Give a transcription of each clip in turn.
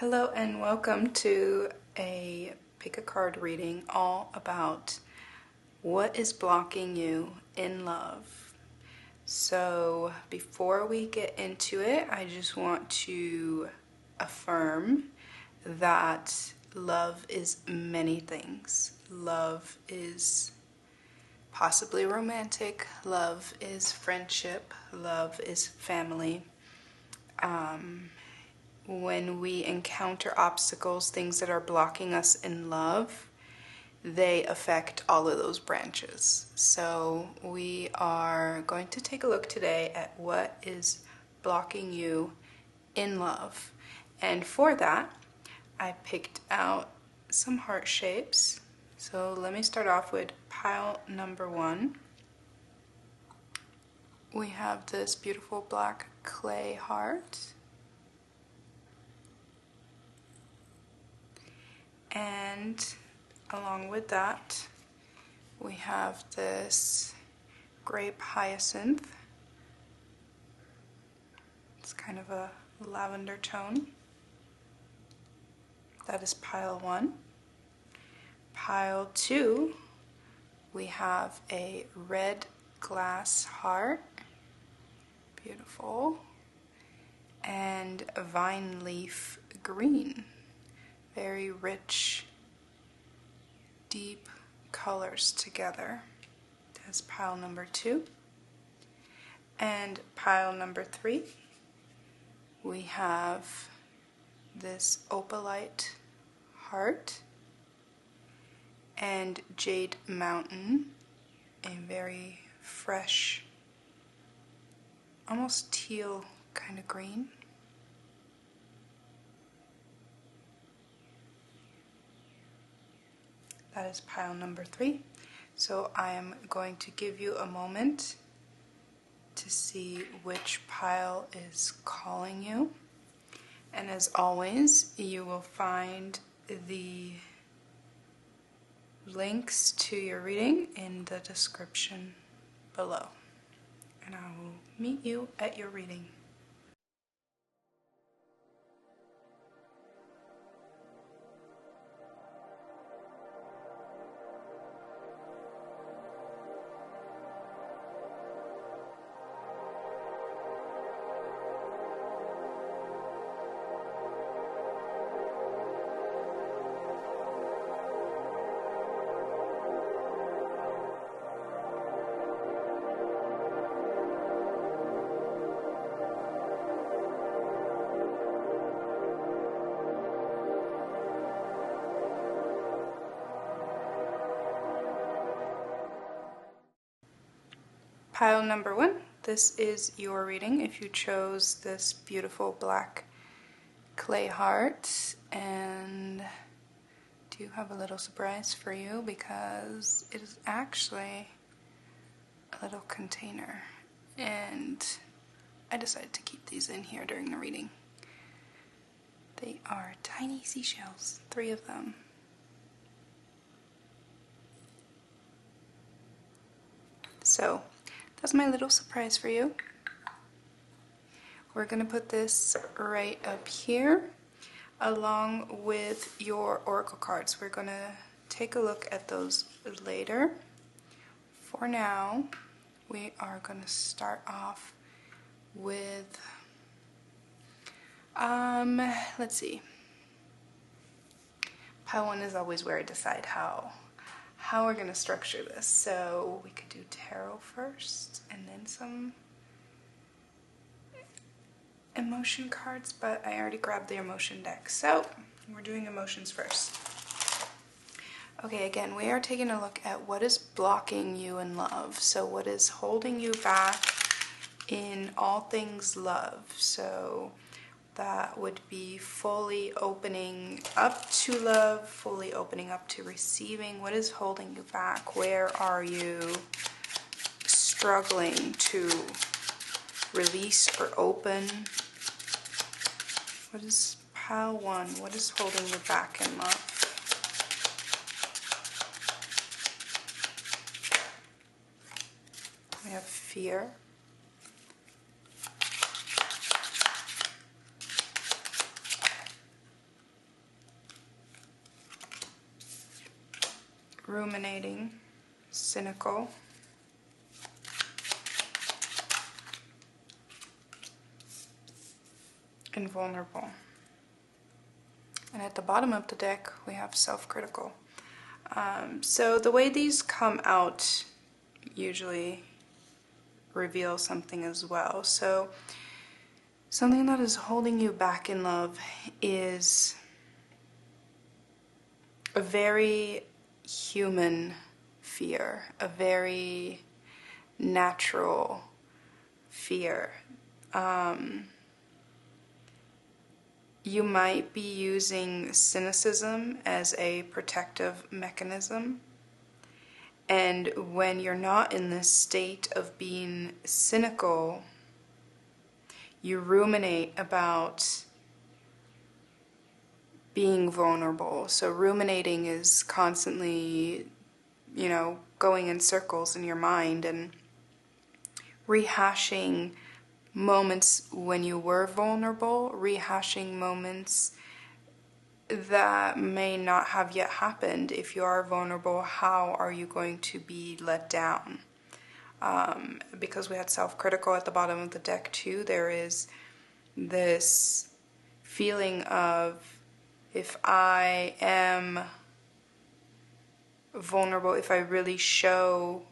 Hello and welcome to a pick a card reading all about what is blocking you in love. So before we get into it, I just want to affirm that love is many things. Love is possibly romantic, love is friendship, love is family. When we encounter obstacles, things that are blocking us in love, they affect all of those branches. So we are going to take a look today at what is blocking you in love. And for that, I picked out some heart shapes. So let me start off with pile number 1. We have this beautiful black clay heart. And along with that, we have this grape hyacinth. It's kind of a lavender tone. That is pile 1. Pile 2, we have a red glass heart. Beautiful. And a vine leaf green. Very rich, deep colors together. That's pile number 2. And pile number 3, we have this opalite heart and jade mountain, a very fresh, almost teal kind of green. That is pile number 3. So I am going to give you a moment to see which pile is calling you. And as always, you will find the links to your reading in the description below. And I will meet you at your reading. Pile number 1, this is your reading if you chose this beautiful black clay heart, and I do have a little surprise for you because it is actually a little container, and I decided to keep these in here during the reading. They are tiny seashells, 3 of them. So that's my little surprise for you. We're going to put this right up here along with your oracle cards. We're going to take a look at those later. For now, we are going to start off with, let's see. Pile 1 is always where I decide how we're going to structure this. So we could do tarot first and then some emotion cards, but I already grabbed the emotion deck. So we're doing emotions first. Okay, again, we are taking a look at what is blocking you in love. So what is holding you back in all things love. So that would be fully opening up to love, fully opening up to receiving. What is holding you back? Where are you struggling to release or open? What is pile 1? What is holding you back in love? We have fear. ruminating, cynical, and vulnerable. And at the bottom of the deck, we have self-critical. So the way these come out usually reveal something as well. So something that is holding you back in love is a very human fear, a very natural fear. You might be using cynicism as a protective mechanism. And when you're not in this state of being cynical, you ruminate about being vulnerable. So ruminating is constantly, going in circles in your mind and rehashing moments when you were vulnerable, rehashing moments that may not have yet happened. If you are vulnerable, how are you going to be let down? Because we had self-critical at the bottom of the deck too, there is this feeling of, if I am vulnerable, if I really show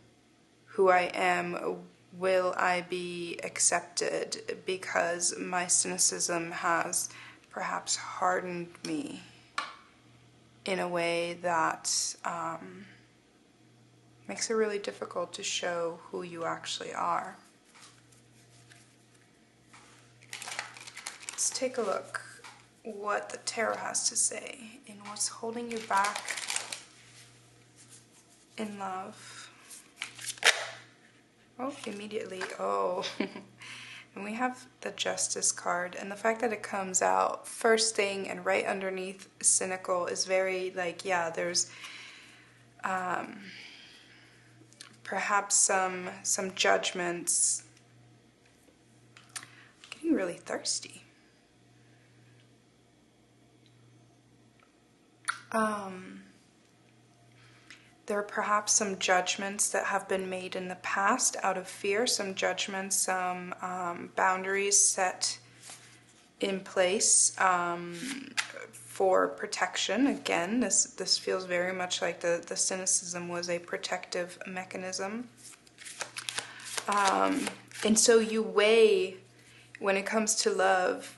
who I am, will I be accepted? Because my cynicism has perhaps hardened me in a way that makes it really difficult to show who you actually are. Let's take a look what the tarot has to say and what's holding you back in love. Oh, immediately. Oh. And we have the Justice card, and the fact that it comes out first thing and right underneath cynical is very there's perhaps some judgments. I'm getting really thirsty. There are perhaps some judgments that have been made in the past out of fear, some judgments, some boundaries set in place for protection. Again, this feels very much like the cynicism was a protective mechanism. And so you weigh, when it comes to love,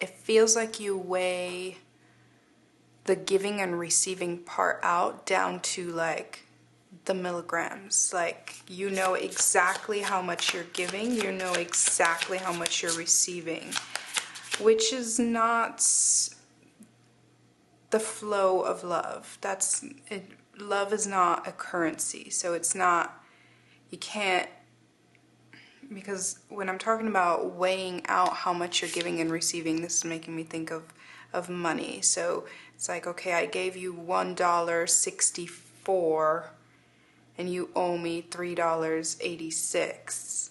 it feels like you weigh the giving and receiving part out down to the milligrams. You know exactly how much you're giving, you know exactly how much you're receiving, which is not the flow of love. Love is not a currency, so it's not, you can't, because when I'm talking about weighing out how much you're giving and receiving, this is making me think of money. So it's like, okay, I gave you $1.64 and you owe me $3.86.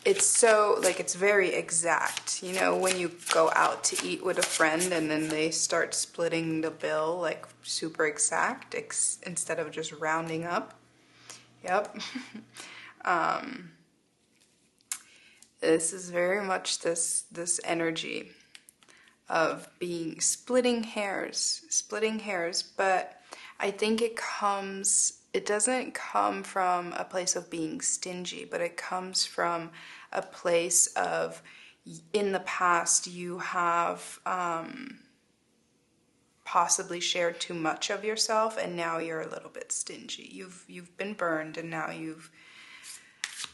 It's so, it's very exact. When you go out to eat with a friend and then they start splitting the bill, super exact, instead of just rounding up. Yep. This is very much this energy of being splitting hairs, but I think it doesn't come from a place of being stingy, but it comes from a place of, in the past you have possibly shared too much of yourself, and now you're a little bit stingy. You've been burned, and now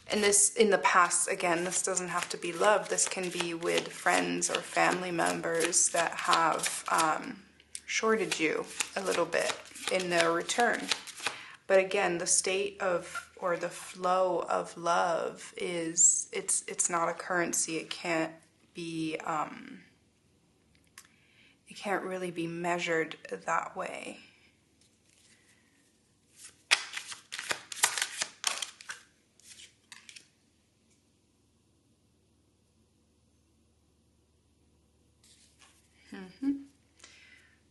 and this, in the past, again, this doesn't have to be love. This can be with friends or family members that have shorted you a little bit in their return. But again, the state of, or the flow of love is, it's not a currency. It can't be, it can't really be measured that way.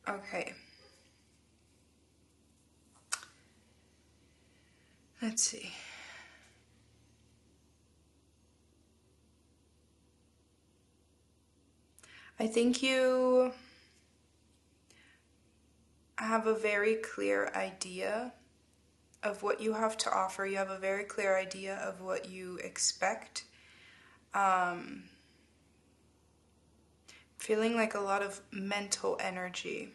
Okay. Let's see. I think you have a very clear idea of what you have to offer. You have a very clear idea of what you expect. Feeling like a lot of mental energy.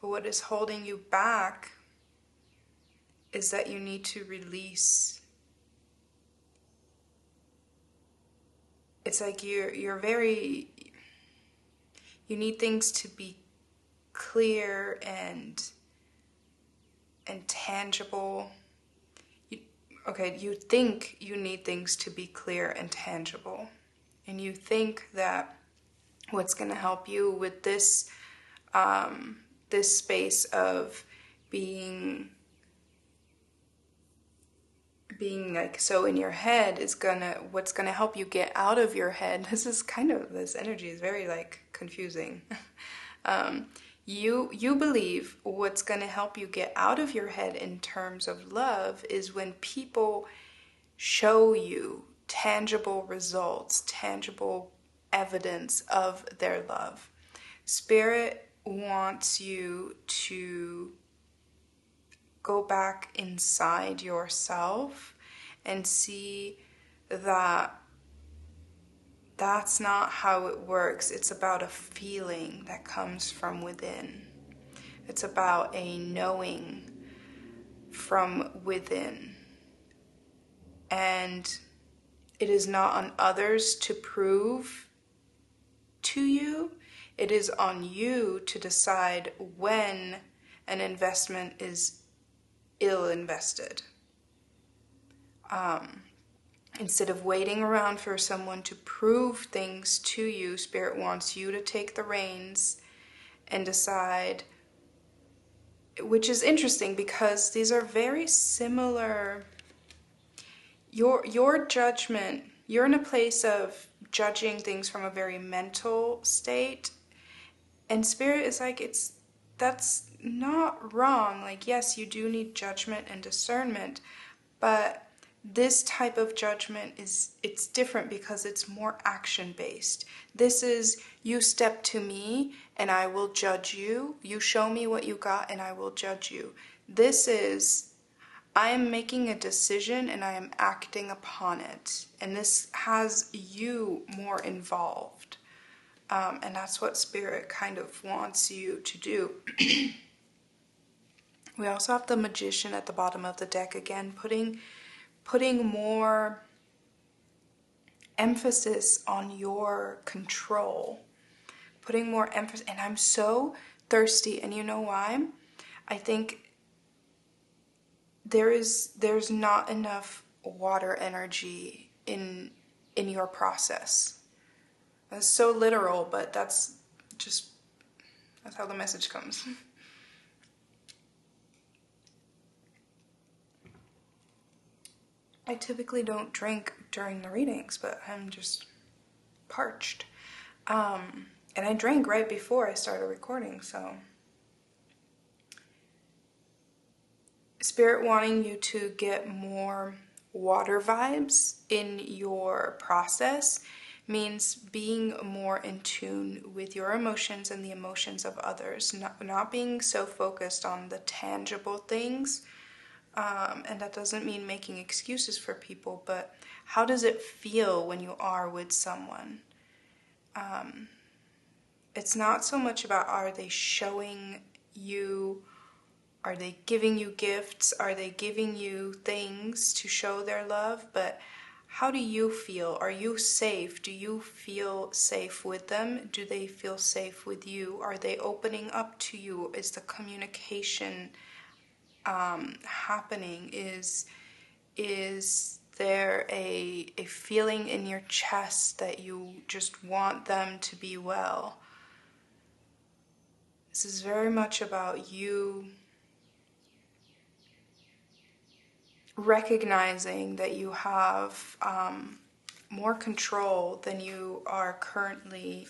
But what is holding you back is that you need to release. It's like you're very, you need things to be clear and tangible. You think you need things to be clear and tangible. And you think that what's going to help you with this this space of being like so in your head is what's gonna help you get out of your head. This energy is very like confusing. You believe what's gonna help you get out of your head in terms of love is when people show you tangible results, tangible evidence of their love. Spirit wants you to go back inside yourself and see that that's not how it works. It's about a feeling that comes from within. It's about a knowing from within. And it is not on others to prove to you. It is on you to decide when an investment is ill invested. Instead of waiting around for someone to prove things to you, Spirit wants you to take the reins and decide, which is interesting because these are very similar. Your judgment, you're in a place of judging things from a very mental state, and Spirit is like, that's not wrong. Like, yes, you do need judgment and discernment, but this type of judgment it's different because it's more action based. This is, you step to me and I will judge you. You show me what you got and I will judge you. This is, I am making a decision and I am acting upon it. And this has you more involved. And that's what Spirit kind of wants you to do. We also have the Magician at the bottom of the deck again, putting more emphasis on your control, putting more emphasis. And I'm so thirsty, and you know why? I think there's not enough water energy in your process. That's so literal, but that's how the message comes. I typically don't drink during the readings, but I'm just parched. And I drank right before I started recording, so. Spirit wanting you to get more water vibes in your process means being more in tune with your emotions and the emotions of others, not being so focused on the tangible things. And that doesn't mean making excuses for people, but how does it feel when you are with someone? It's not so much about, are they showing you, are they giving you gifts, are they giving you things to show their love, but how do you feel? Are you safe? Do you feel safe with them? Do they feel safe with you? Are they opening up to you? Is the communication happening? Is there a feeling in your chest that you just want them to be well? This is very much about you recognizing that you have more control than you are currently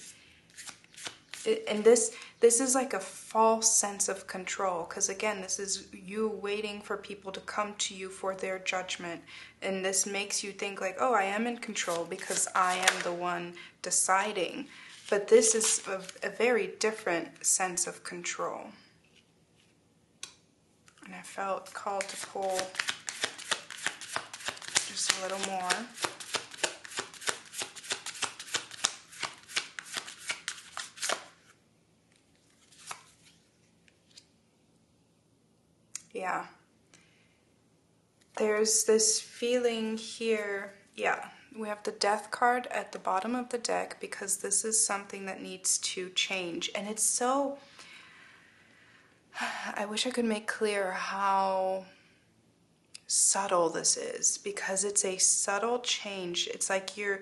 And this is like a false sense of control, because again, this is you waiting for people to come to you for their judgment, and this makes you think like, oh, I am in control because I am the one deciding. But this is a very different sense of control. And I felt called to pull just a little more. Yeah. There's this feeling here. Yeah, we have the death card at the bottom of the deck because this is something that needs to change. And it's so... I wish I could make clear how subtle this is, because it's a subtle change. It's like you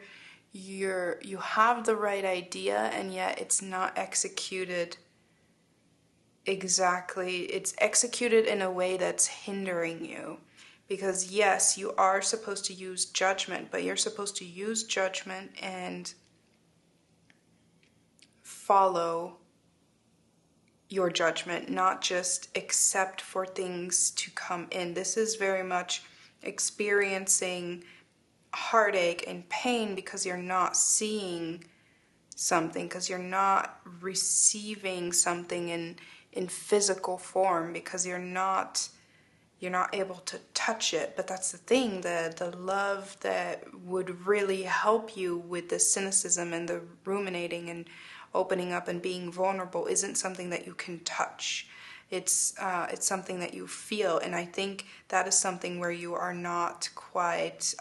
have the right idea and yet it's not executed exactly. It's executed in a way that's hindering you. Because yes, you are supposed to use judgment, but you're supposed to use judgment and follow your judgment, not just accept for things to come in. This is very much experiencing heartache and pain because you're not seeing something, because you're not receiving something in physical form, because you're not able to touch it. But that's the thing, the love that would really help you with the cynicism and the ruminating and opening up and being vulnerable isn't something that you can touch. It's something that you feel, and I think that is something where you are not quite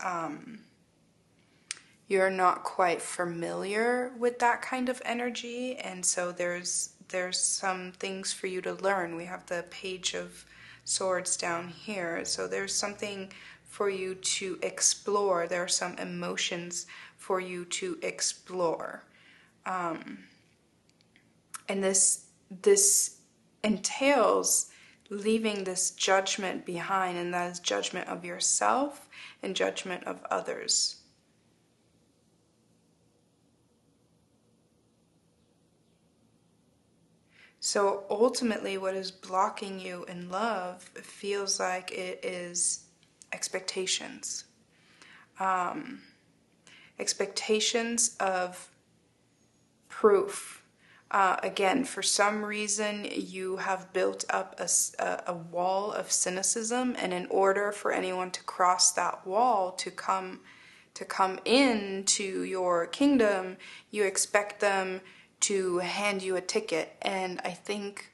you're not quite familiar with that kind of energy, and so there's some things for you to learn. We have the Page of Swords down here, so there's something for you to explore. There are some emotions for you to explore, and this entails leaving this judgment behind, and that is judgment of yourself and judgment of others. So ultimately, what is blocking you in love feels like it is expectations. Expectations of proof. Again, for some reason, you have built up a wall of cynicism, and in order for anyone to cross that wall to come into your kingdom, you expect them to hand you a ticket. And I think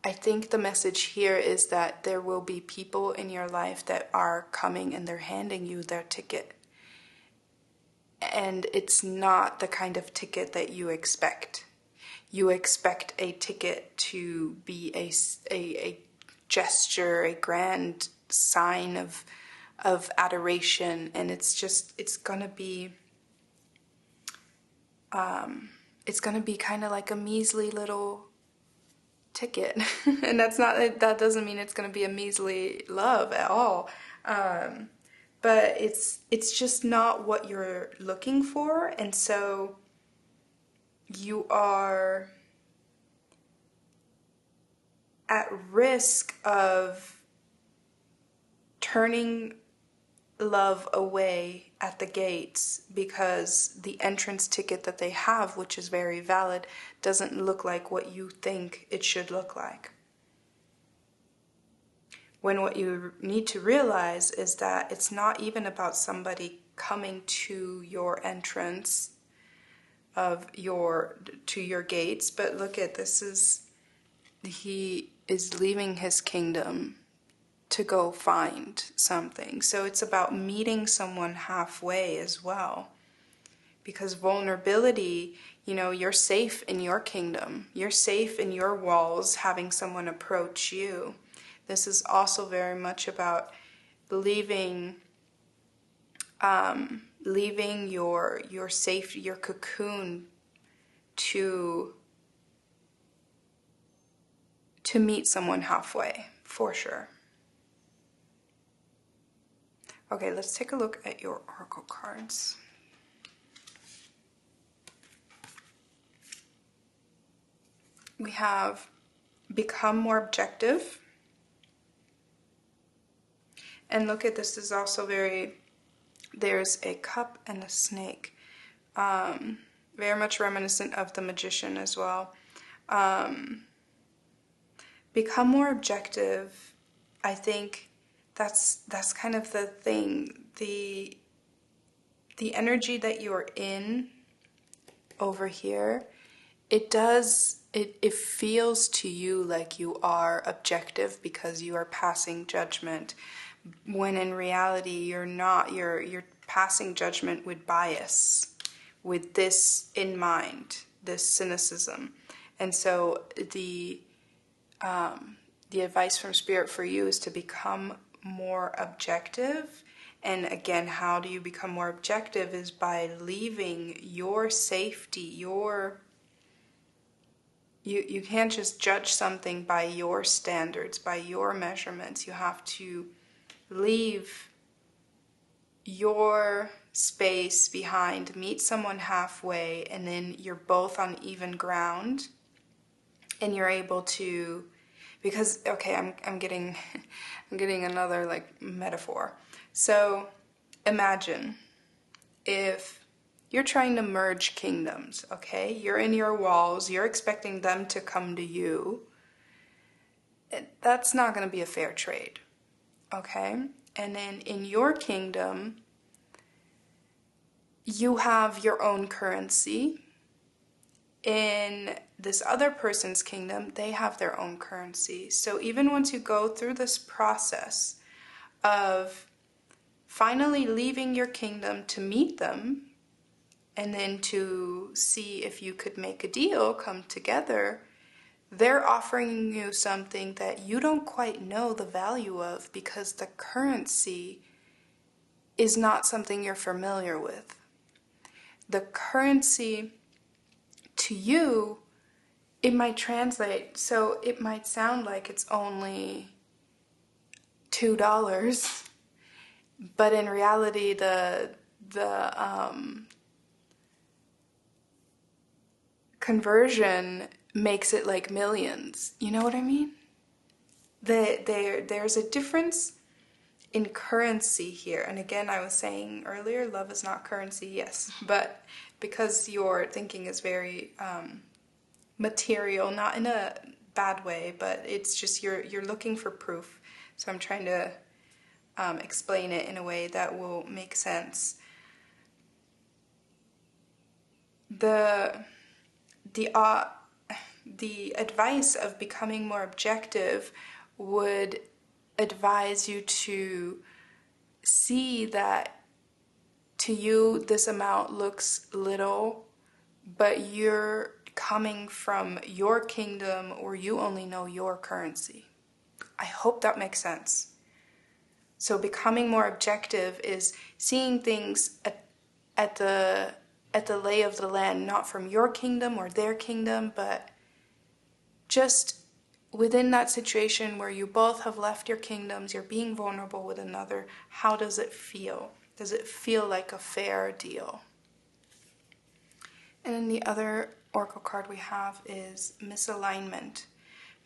the message here is that there will be people in your life that are coming and they're handing you their ticket. And it's not the kind of ticket that you expect. You expect a ticket to be a gesture, a grand sign of adoration, and it's gonna be kind of like a measly little ticket. And that doesn't mean it's gonna be a measly love at all. But it's just not what you're looking for, and so you are at risk of turning love away at the gates because the entrance ticket that they have, which is very valid, doesn't look like what you think it should look like. When what you need to realize is that it's not even about somebody coming to your entrance to your gates, but look at this, he is leaving his kingdom to go find something. So it's about meeting someone halfway as well. Because vulnerability, you're safe in your kingdom. You're safe in your walls having someone approach you. This is also very much about leaving your safe, your cocoon to meet someone halfway, for sure. Okay, let's take a look at your oracle cards. we have become more objective. And look at this, is also there's a cup and a snake. Very much reminiscent of the magician as well. Become more objective. I think that's kind of the thing. The energy that you're in over here, it feels to you like you are objective because you are passing judgment, when in reality you're not. You're passing judgment with bias, with this in mind, this cynicism. And so the advice from Spirit for you is to become more objective. And again, how do you become more objective? Is by leaving your safety, you can't just judge something by your standards, by your measurements. You have to leave your space behind, meet someone halfway, and then you're both on even ground, and you're able to, because okay, I'm getting another like metaphor. So imagine if you're trying to merge kingdoms, okay? You're in your walls, you're expecting them to come to you. That's not going to be a fair trade, okay? And then in your kingdom, you have your own currency. In this other person's kingdom, they have their own currency. So even once you go through this process of finally leaving your kingdom to meet them, and then to see if you could make a deal, come together, they're offering you something that you don't quite know the value of, because the currency is not something you're familiar with. The currency to you, it might translate, so it might sound like it's only $2, but in reality the conversion makes it like millions. You know what I mean? There's a difference in currency here. And again, I was saying earlier, love is not currency, yes. But because your thinking is very material, not in a bad way, but it's just you're looking for proof. So I'm trying to explain it in a way that will make sense. The advice of becoming more objective would advise you to see that to you this amount looks little, but you're coming from your kingdom, or you only know your currency. I hope that makes sense. So becoming more objective is seeing things at the lay of the land, not from your kingdom or their kingdom, but just within that situation where you both have left your kingdoms, you're being vulnerable with another. How does it feel? Does it feel like a fair deal? And then the other oracle card we have is misalignment.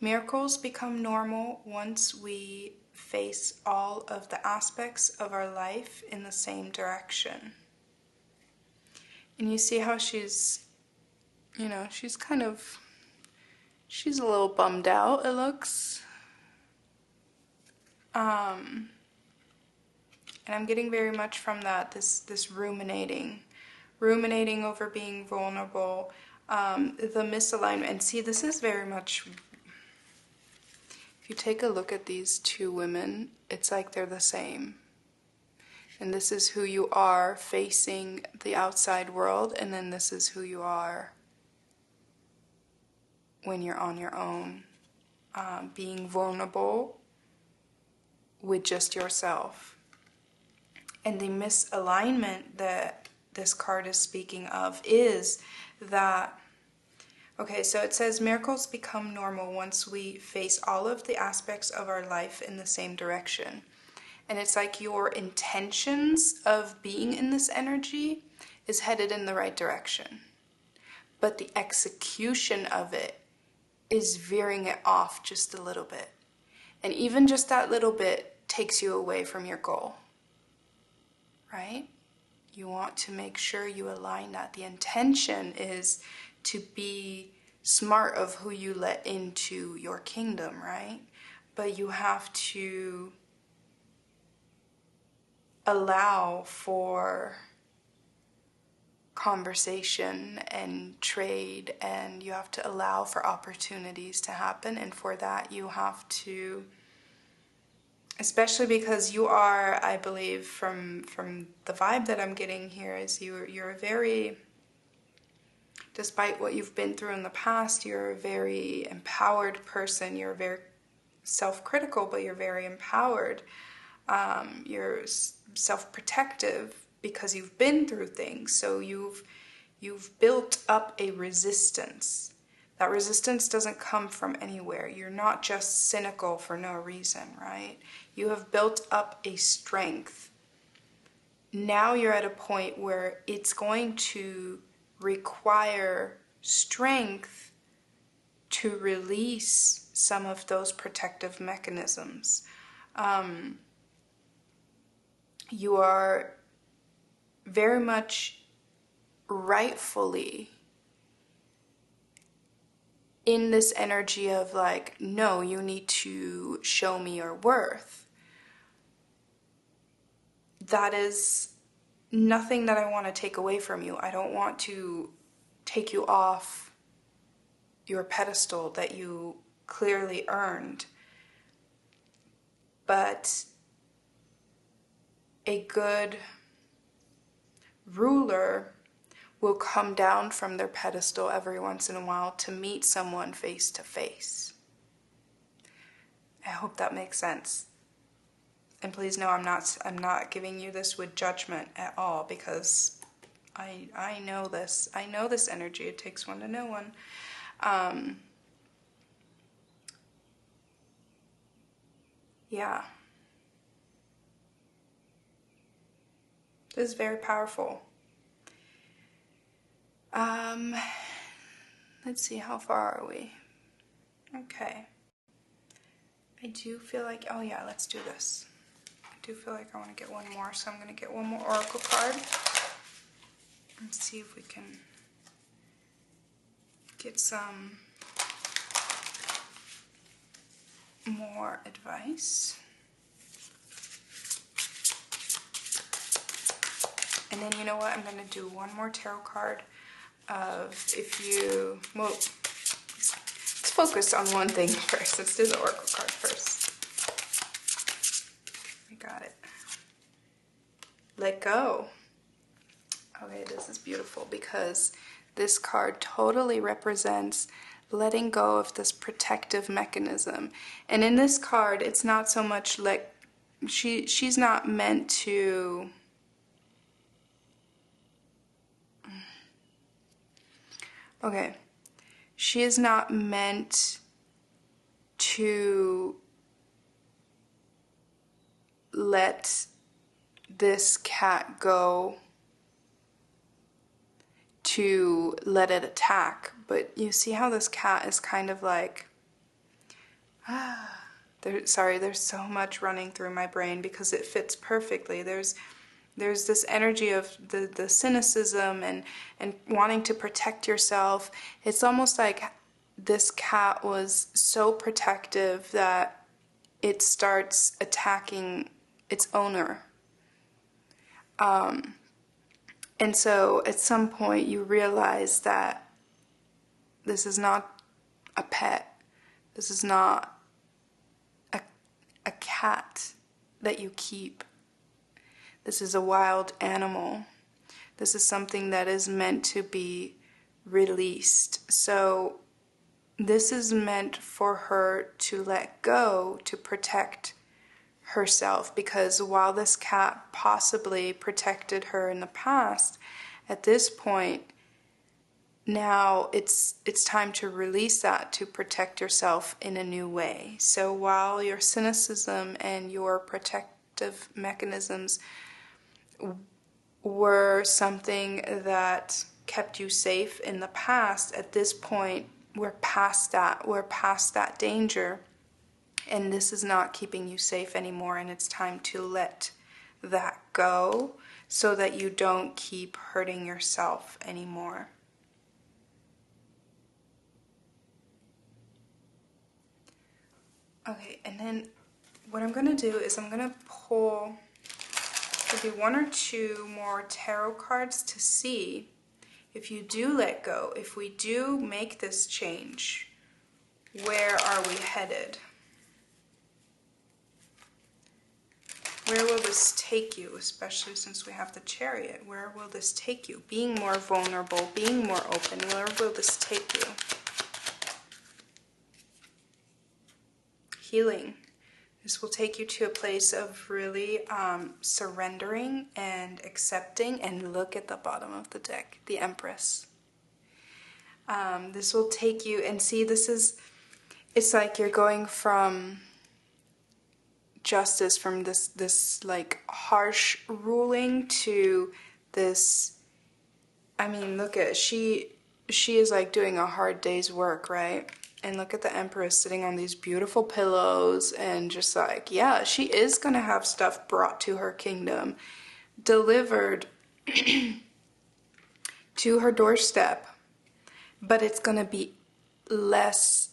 Miracles become normal once we face all of the aspects of our life in the same direction. And you see how she's a little bummed out, it looks. And I'm getting very much from that, this ruminating over being vulnerable, the misalignment. And see, this is very much, if you take a look at these two women, it's like they're the same. And this is who you are facing the outside world, and then this is who you are when you're on your own, being vulnerable with just yourself. And the misalignment that this card is speaking of is that, okay, so it says miracles become normal once we face all of the aspects of our life in the same direction. And it's like your intentions of being in this energy is headed in the right direction. But the execution of it is veering it off just a little bit. And even just that little bit takes you away from your goal, right? You want to make sure you align that. The intention is to be smart of who you let into your kingdom, right? But you have to allow for conversation and trade, and you have to allow for opportunities to happen. And for that you have to, especially because you are, I believe from the vibe that I'm getting here, is you're a very, despite what you've been through in the past, you're a very empowered person. You're very self-critical, but you're very empowered. You're self-protective because you've been through things. So you've built up a resistance. That resistance doesn't come from anywhere. You're not just cynical for no reason, right? You have built up a strength. Now you're at a point where it's going to require strength to release some of those protective mechanisms. You are very much rightfully in this energy of like, no, you need to show me your worth. That is nothing that I want to take away from you. I don't want to take you off your pedestal that you clearly earned. But a good ruler will come down from their pedestal every once in a while to meet someone face to face. I hope that makes sense. And please know I'm not giving you this with judgment at all, because I know this. I know this energy. It takes one to know one. Yeah. This is very powerful. Let's see, how far are we? Okay. I do feel like, oh yeah, let's do this. I do feel like I want to get one more, so I'm going to get one more oracle card and see if we can get some more advice. And then you know what? I'm going to do one more tarot card of if you, well, let's focus on one thing first. Let's do the oracle card first. We got it. Let go. Okay, this is beautiful because this card totally represents letting go of this protective mechanism. And in this card, it's not so much like she's not meant to okay. She is not meant to let this cat go to let it attack, but you see how this cat is kind of like, there's so much running through my brain because it fits perfectly. There's this energy of the cynicism and wanting to protect yourself. It's almost like this cat was so protective that it starts attacking its owner. And so at some point you realize that this is not a pet. This is not a cat that you keep. This is a wild animal. This is something that is meant to be released. So this is meant for her to let go, to protect herself, because while this cat possibly protected her in the past, at this point now it's time to release that, to protect yourself in a new way. So while your cynicism and your protective mechanisms were something that kept you safe in the past, at this point we're past that. We're past that danger. And this is not keeping you safe anymore. And it's time to let that go so that you don't keep hurting yourself anymore. Okay, and then what I'm going to do is I'm going to pull maybe one or two more tarot cards to see if you do let go, if we do make this change, where are we headed? Where will this take you, especially since we have the Chariot? Where will this take you? Being more vulnerable, being more open, where will this take you? Healing. This will take you to a place of really surrendering and accepting. And look at the bottom of the deck, the Empress. This will take you, and see, it's like you're going from justice, from this like harsh ruling to this, I mean, look at, she is like doing a hard day's work, right? And look at the Empress sitting on these beautiful pillows and just like, yeah, she is gonna have stuff brought to her kingdom, delivered to her doorstep, but it's gonna be less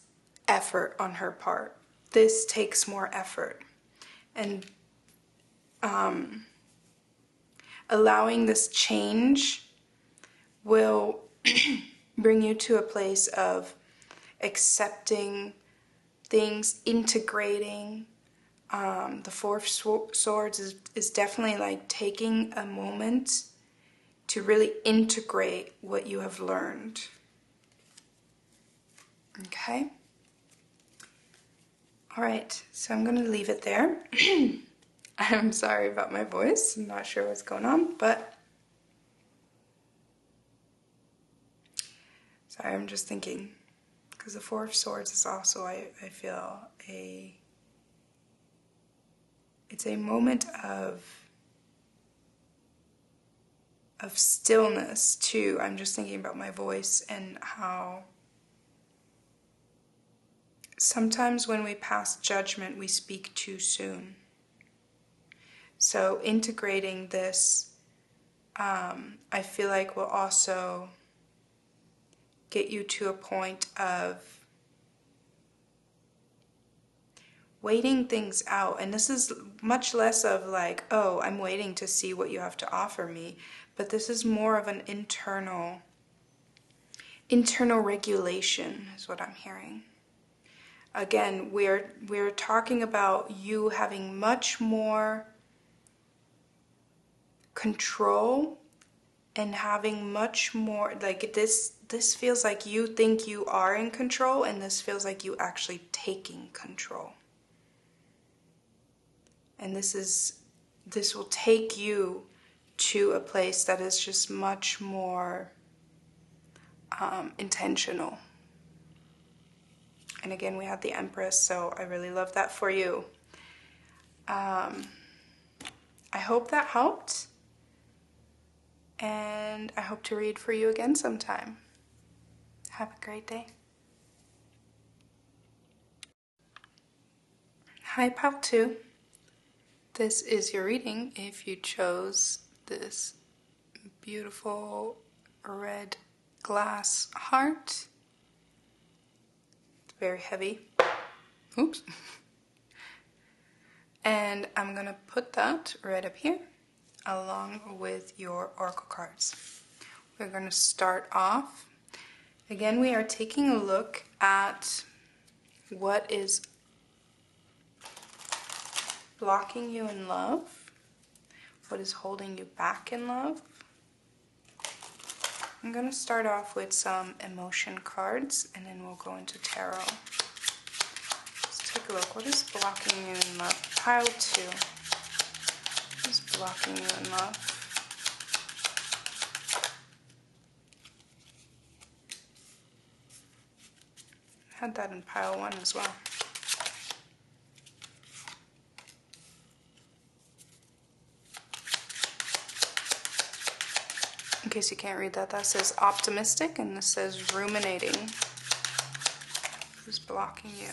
effort on her part. This takes more effort. And allowing this change will bring you to a place of accepting things, integrating. The Four of Swords is definitely like taking a moment to really integrate what you have learned. Okay? All right, so I'm going to leave it there. I'm sorry about my voice. I'm not sure what's going on, but sorry, I'm just thinking, because the Four of Swords is also, I feel, it's a moment of stillness too. I'm just thinking about my voice and how sometimes when we pass judgment, we speak too soon. So integrating this, I feel like will also get you to a point of waiting things out. And this is much less of like, oh, I'm waiting to see what you have to offer me. But this is more of an internal regulation is what I'm hearing. Again, we're talking about you having much more control and having much more, like this feels like you think you are in control, and this feels like you actually taking control. And this will take you to a place that is just much more intentional. And again, we have the Empress, so I really love that for you. I hope that helped. And I hope to read for you again sometime. Have a great day. Hi, Pal 2. This is your reading if you chose this beautiful red glass heart. It's very heavy. Oops. And I'm going to put that right up here along with your oracle cards. We're going to start off. Again, we are taking a look at what is blocking you in love, what is holding you back in love. I'm going to start off with some emotion cards, and then we'll go into tarot. Let's take a look. What is blocking you in love? Pile 2. What is blocking you in love? I had that in pile 1 as well. In case you can't read that, that says optimistic, and this says ruminating. Who's blocking you?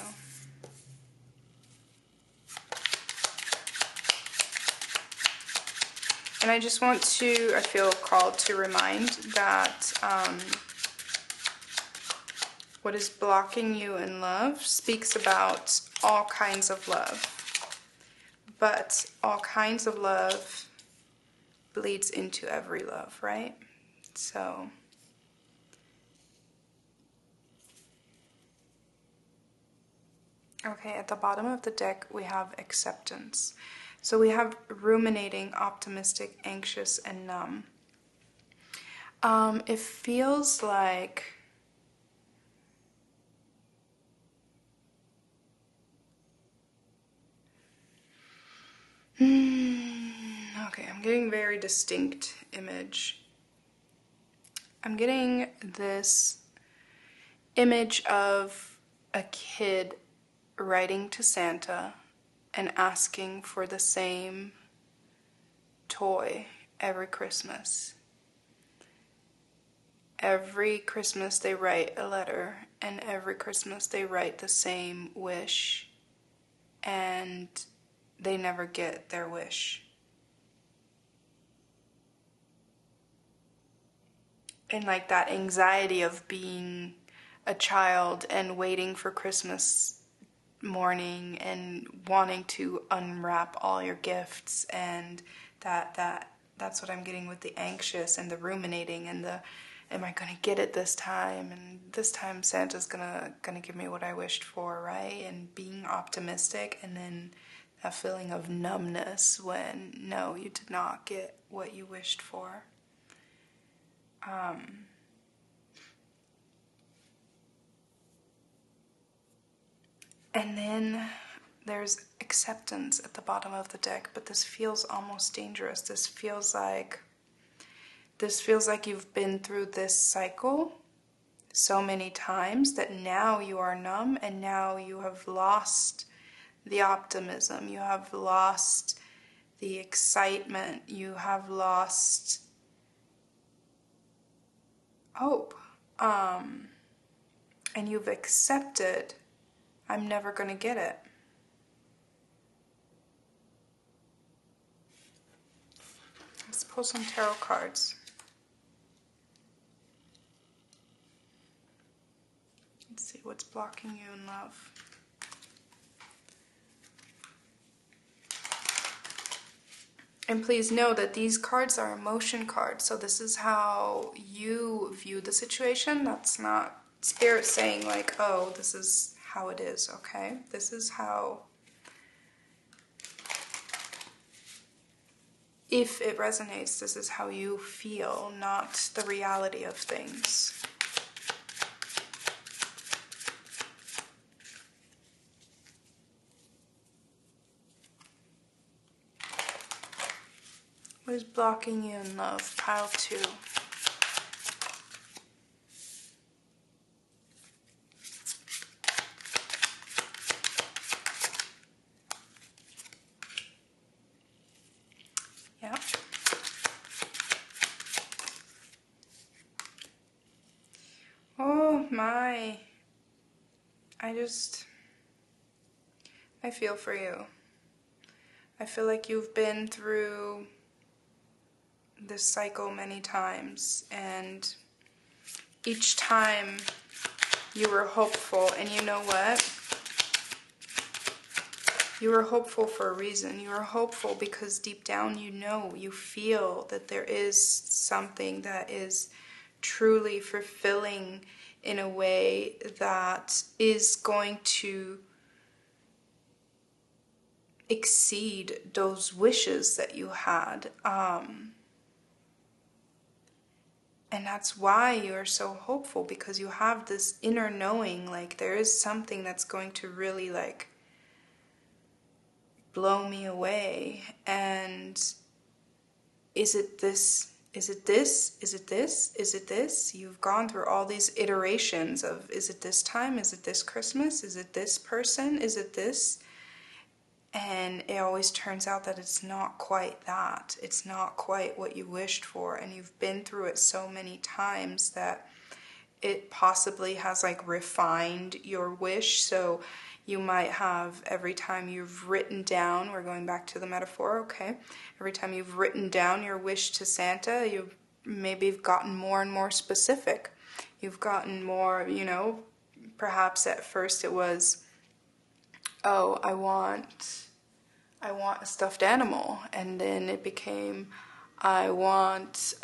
And I just want to, I feel called to remind that what is blocking you in love speaks about all kinds of love. But all kinds of love bleeds into every love, right? So okay, at the bottom of the deck we have acceptance. So we have ruminating, optimistic, anxious, and numb. It feels like okay, I'm getting very distinct image. I'm getting this image of a kid writing to Santa and asking for the same toy every Christmas. Every Christmas they write a letter, and every Christmas they write the same wish, and they never get their wish. And like that anxiety of being a child and waiting for Christmas morning and wanting to unwrap all your gifts, and that's what I'm getting with the anxious and the ruminating and the am I gonna get it this time, and this time Santa's gonna give me what I wished for, right? And being optimistic, and then that feeling of numbness when no, you did not get what you wished for. And then there's acceptance at the bottom of the deck, but this feels almost dangerous. This feels like you've been through this cycle so many times that now you are numb, and now you have lost the optimism, you have lost the excitement, you have lost hope, and you've accepted, I'm never going to get it. Let's pull some tarot cards. Let's see what's blocking you in love. And please know that these cards are emotion cards, so this is how you view the situation. That's not Spirit saying like, oh, this is how it is, okay? This is how, if it resonates, this is how you feel, not the reality of things. What is blocking you in love? Pile 2. Yeah. Oh my. I feel for you. I feel like you've been through this cycle many times, and each time you were hopeful, and you know what? You were hopeful for a reason. You were hopeful because deep down you know, you feel that there is something that is truly fulfilling in a way that is going to exceed those wishes that you had. And that's why you're so hopeful, because you have this inner knowing, like there is something that's going to really like blow me away. And is it this? Is it this? Is it this? Is it this? You've gone through all these iterations of, is it this time? Is it this Christmas? Is it this person? Is it this? And it always turns out that it's not quite that. It's not quite what you wished for. And you've been through it so many times that it possibly has like refined your wish. So you might have, every time you've written down, we're going back to the metaphor, okay? Every time you've written down your wish to Santa, you've maybe gotten more and more specific. You've gotten more, you know, perhaps at first it was, oh, I want a stuffed animal. And then it became, I want,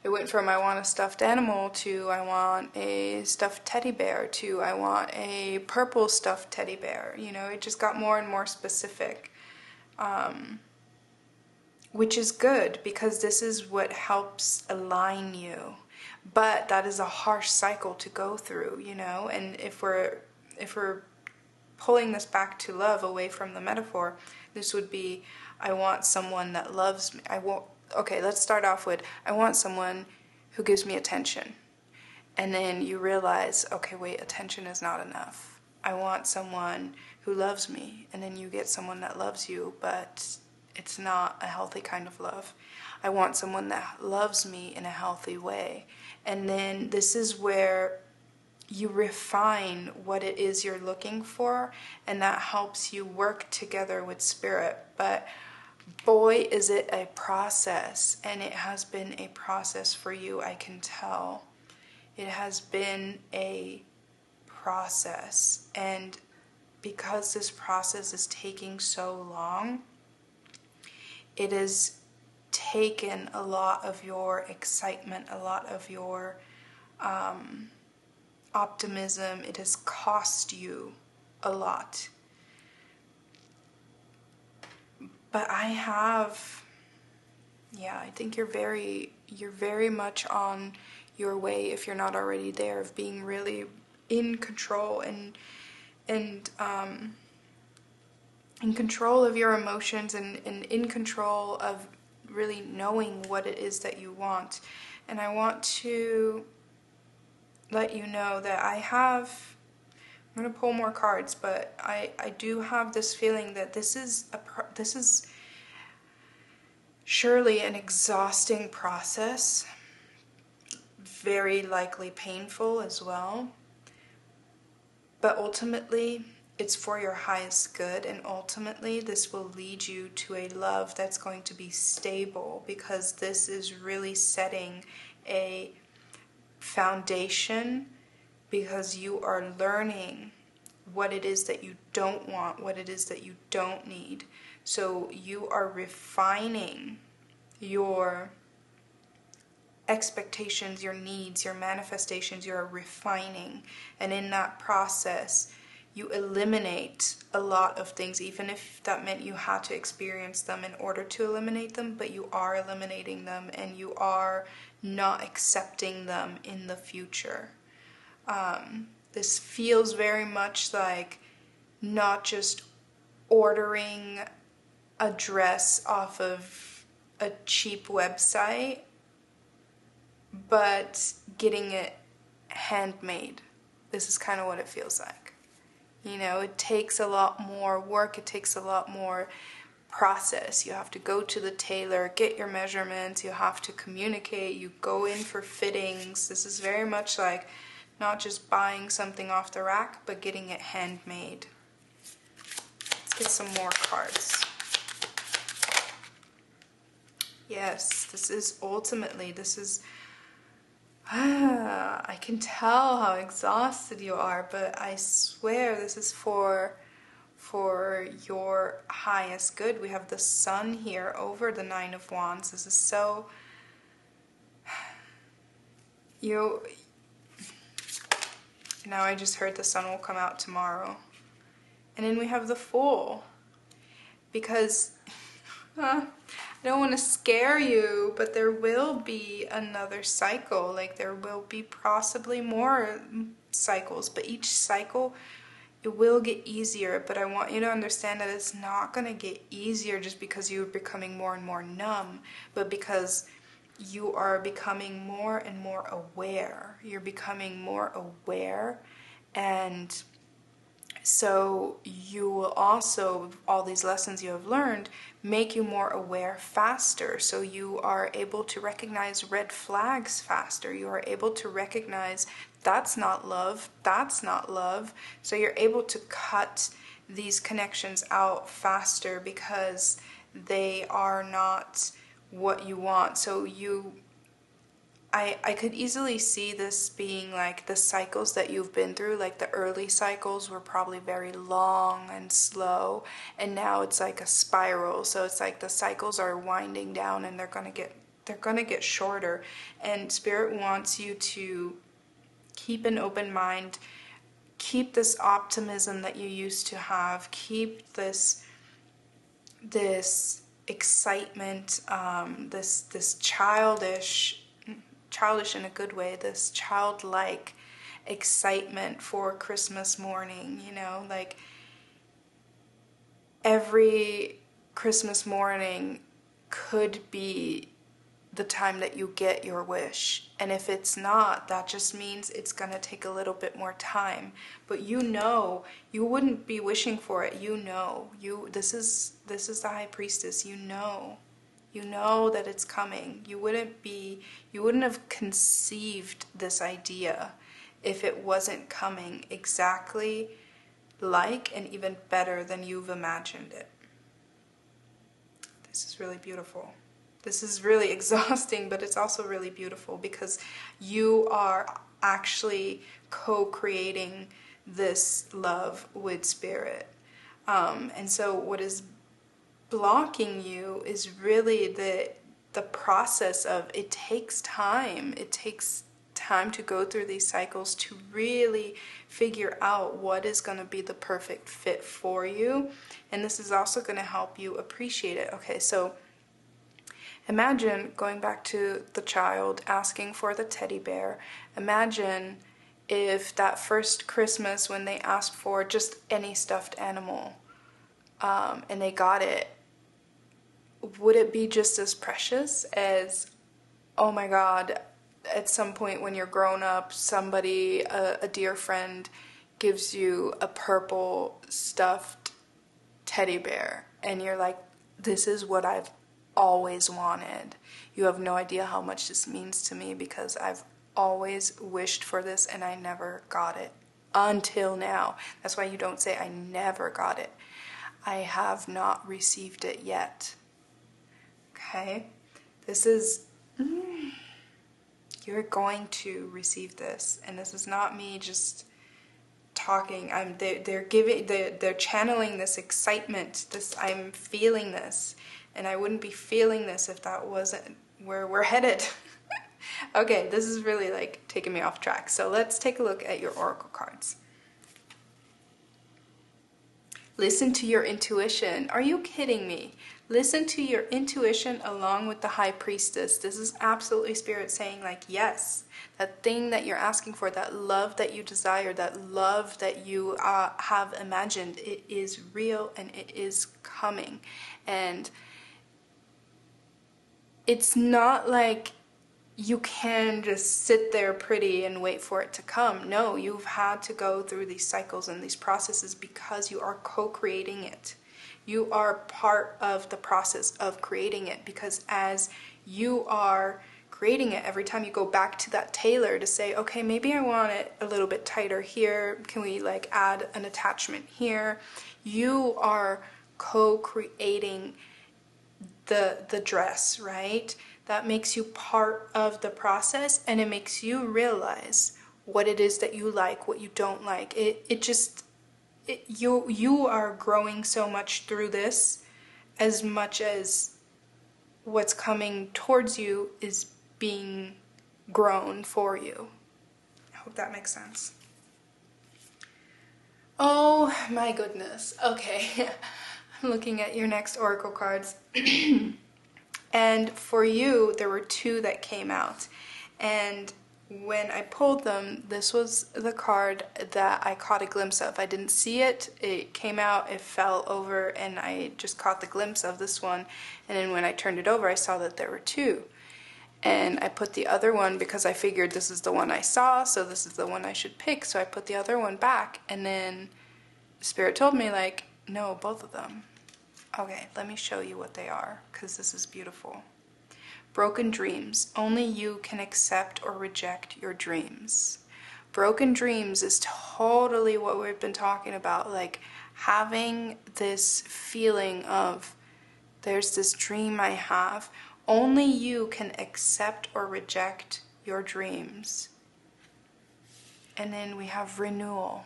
it went from I want a stuffed animal to I want a stuffed teddy bear to I want a purple stuffed teddy bear. You know, it just got more and more specific, which is good because this is what helps align you. But that is a harsh cycle to go through, you know. And if we're pulling this back to love, away from the metaphor, this would be, I want someone that loves me. Okay, let's start off with, I want someone who gives me attention. And then you realize, okay, wait, attention is not enough. I want someone who loves me. And then you get someone that loves you, but it's not a healthy kind of love. I want someone that loves me in a healthy way. And then this is where you refine what it is you're looking for, and that helps you work together with spirit. But boy, is it a process, and it has been a process for you, I can tell. It has been a process, and because this process is taking so long, it has taken a lot of your excitement, a lot of your optimism. It has cost you a lot. But I think you're very much on your way, if you're not already there, of being really in control and in control of your emotions, and in control of really knowing what it is that you want. And I want to let you know that I'm going to pull more cards, but I do have this feeling that this is surely an exhausting process, very likely painful as well, but ultimately it's for your highest good, and ultimately this will lead you to a love that's going to be stable, because this is really setting a foundation, because you are learning what it is that you don't want, what it is that you don't need. So you are refining your expectations, your needs, your manifestations. You're refining, and in that process you eliminate a lot of things, even if that meant you had to experience them in order to eliminate them. But you are eliminating them, and you are not accepting them in the future. This feels very much like not just ordering a dress off of a cheap website, but getting it handmade. This is kind of what it feels like. You know, it takes a lot more work, it takes a lot more process. You have to go to the tailor, get your measurements, you have to communicate, you go in for fittings. This is very much like not just buying something off the rack, but getting it handmade. Let's get some more cards. Yes, this is ultimately, I can tell how exhausted you are, but I swear this is for your highest good. We have the Sun here over the Nine of Wands. This is so, now I just heard the Sun will come out tomorrow. And then we have the Fool, because I don't want to scare you, but there will be another cycle. Like, there will be possibly more cycles, but each cycle, it will get easier. But I want you to understand that it's not going to get easier just because you're becoming more and more numb, but because you are becoming more and more aware. You're becoming more aware, and So you will also, all these lessons you have learned, make you more aware faster. So you are able to recognize red flags faster. You are able to recognize that's not love, that's not love. So you're able to cut these connections out faster because they are not what you want. So I could easily see this being like the cycles that you've been through. Like the early cycles were probably very long and slow, and now it's like a spiral. So it's like the cycles are winding down, and they're gonna get shorter. And Spirit wants you to keep an open mind, keep this optimism that you used to have, keep this excitement, this childish in a good way, this childlike excitement for Christmas morning. Like every Christmas morning could be the time that you get your wish. And if it's not, that just means it's going to take a little bit more time. But you wouldn't be wishing for it. This is the high priestess. You know that it's coming. You wouldn't have conceived this idea if it wasn't coming exactly like and even better than you've imagined it. This is really beautiful. This is really exhausting, but it's also really beautiful because you are actually co-creating this love with Spirit. And so what is blocking you is really the process of, it takes time. It takes time to go through these cycles to really figure out what is going to be the perfect fit for you. And this is also going to help you appreciate it. Okay, so imagine going back to the child asking for the teddy bear. Imagine if that first Christmas when they asked for just any stuffed animal, and they got it, would it be just as precious as, oh my God, at some point when you're grown up, somebody, a dear friend, gives you a purple stuffed teddy bear, and you're like, this is what I've always wanted. You have no idea how much this means to me because I've always wished for this and I never got it until now. That's why you don't say I never got it. I have not received it yet. Okay? This is, you're going to receive this. And this is not me just talking. They're channeling this excitement. I'm feeling this. And I wouldn't be feeling this if that wasn't where we're headed. Okay, this is really like taking me off track. So let's take a look at your oracle cards. Listen to your intuition. Are you kidding me? Listen to your intuition along with the high priestess. This is absolutely Spirit saying like, yes, that thing that you're asking for, that love that you desire, that love that you have imagined, it is real and it is coming. And it's not like you can just sit there pretty and wait for it to come. No, you've had to go through these cycles and these processes because you are co-creating it. You are part of the process of creating it, because as you are creating it, every time you go back to that tailor to say, okay, maybe I want it a little bit tighter here. Can we like add an attachment here? You are co-creating the dress, right? That makes you part of the process, and it makes you realize what it is that you like, what you don't like. You are growing so much through this, as much as what's coming towards you is being grown for you. I hope that makes sense. Oh my goodness. Okay. I'm looking at your next oracle cards. And for you, there were two that came out. And when I pulled them, this was the card that I caught a glimpse of. I didn't see it. It came out, it fell over, and I just caught the glimpse of this one. And then when I turned it over, I saw that there were two. And I put the other one because I figured this is the one I saw, so this is the one I should pick. So I put the other one back, and then Spirit told me, like, no, both of them. Okay, let me show you what they are, because this is beautiful. Broken dreams. Only you can accept or reject your dreams. Broken dreams is totally what we've been talking about, like having this feeling of, there's this dream I have. Only you can accept or reject your dreams. And then we have renewal.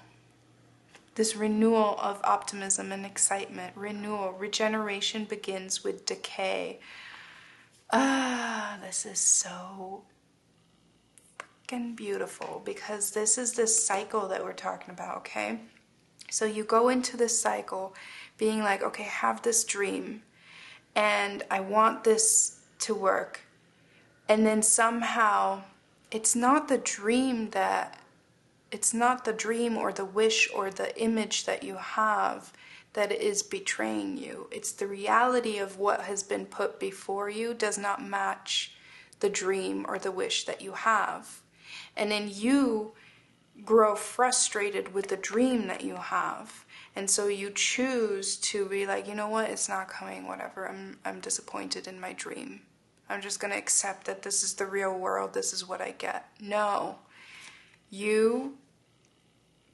This renewal of optimism and excitement. Renewal. Regeneration begins with decay. This is so freaking beautiful, because this is this cycle that we're talking about, okay? So you go into this cycle being like, okay, I have this dream and I want this to work. And then somehow it's not the dream or the wish or the image that you have that is betraying you. It's the reality of what has been put before you does not match the dream or the wish that you have. And then you grow frustrated with the dream that you have. And so you choose to be like, you know what, it's not coming, whatever. I'm disappointed in my dream. I'm just going to accept that this is the real world, this is what I get. No. You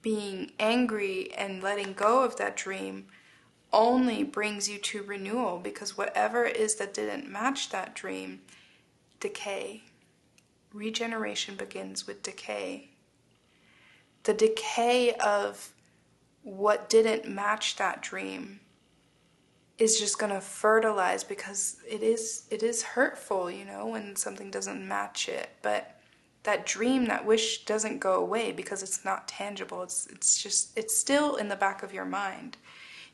being angry and letting go of that dream only brings you to renewal, because whatever it is that didn't match that dream, decay. Regeneration begins with decay. The decay of what didn't match that dream is just going to fertilize, because it is hurtful, you know, when something doesn't match it. But that dream, that wish doesn't go away because it's not tangible. It's still in the back of your mind.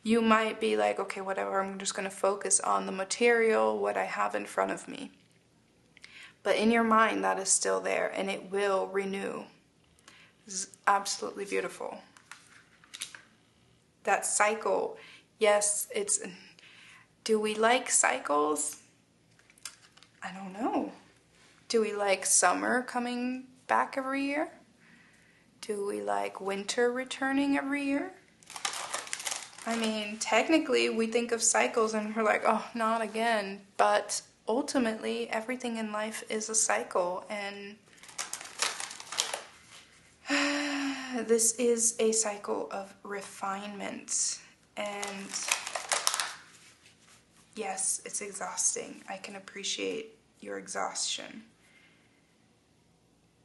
You might be like, okay, whatever, I'm just going to focus on the material, what I have in front of me. But in your mind, that is still there, and it will renew. This is absolutely beautiful. That cycle, yes, do we like cycles? I don't know. Do we like summer coming back every year? Do we like winter returning every year? I mean, technically we think of cycles and we're like, oh, not again. But ultimately, everything in life is a cycle, and this is a cycle of refinement. And yes, it's exhausting. I can appreciate your exhaustion.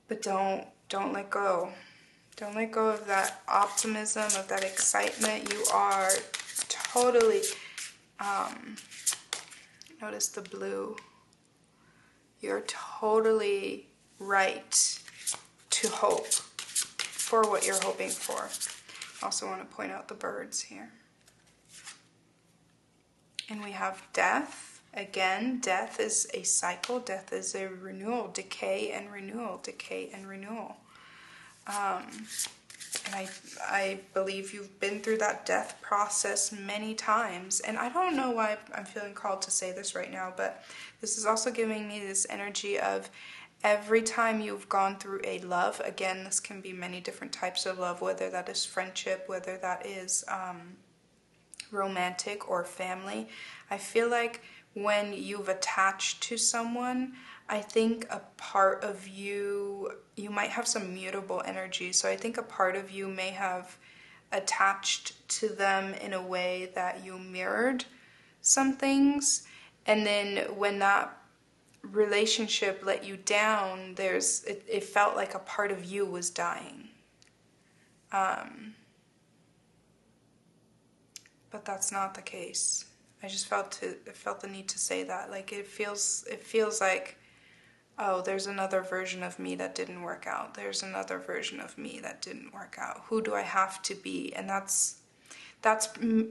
But don't let go. Don't let go of that optimism, of that excitement. You are totally, notice the blue. You're totally right to hope for what you're hoping for. I also want to point out the birds here. And we have death. Again, death is a cycle. Death is a renewal. Decay and renewal. Decay and renewal. And I believe you've been through that death process many times. And I don't know why I'm feeling called to say this right now, but this is also giving me this energy of every time you've gone through a love, again, this can be many different types of love, whether that is friendship, whether that is romantic or family. I feel like when you've attached to someone, I think a part of you might have some mutable energy. So I think a part of you may have attached to them in a way that you mirrored some things. And then when that relationship let you down, it felt like a part of you was dying. But that's not the case. I just felt the need to say that. Like it feels like, oh, there's another version of me that didn't work out. There's another version of me that didn't work out. Who do I have to be? And that's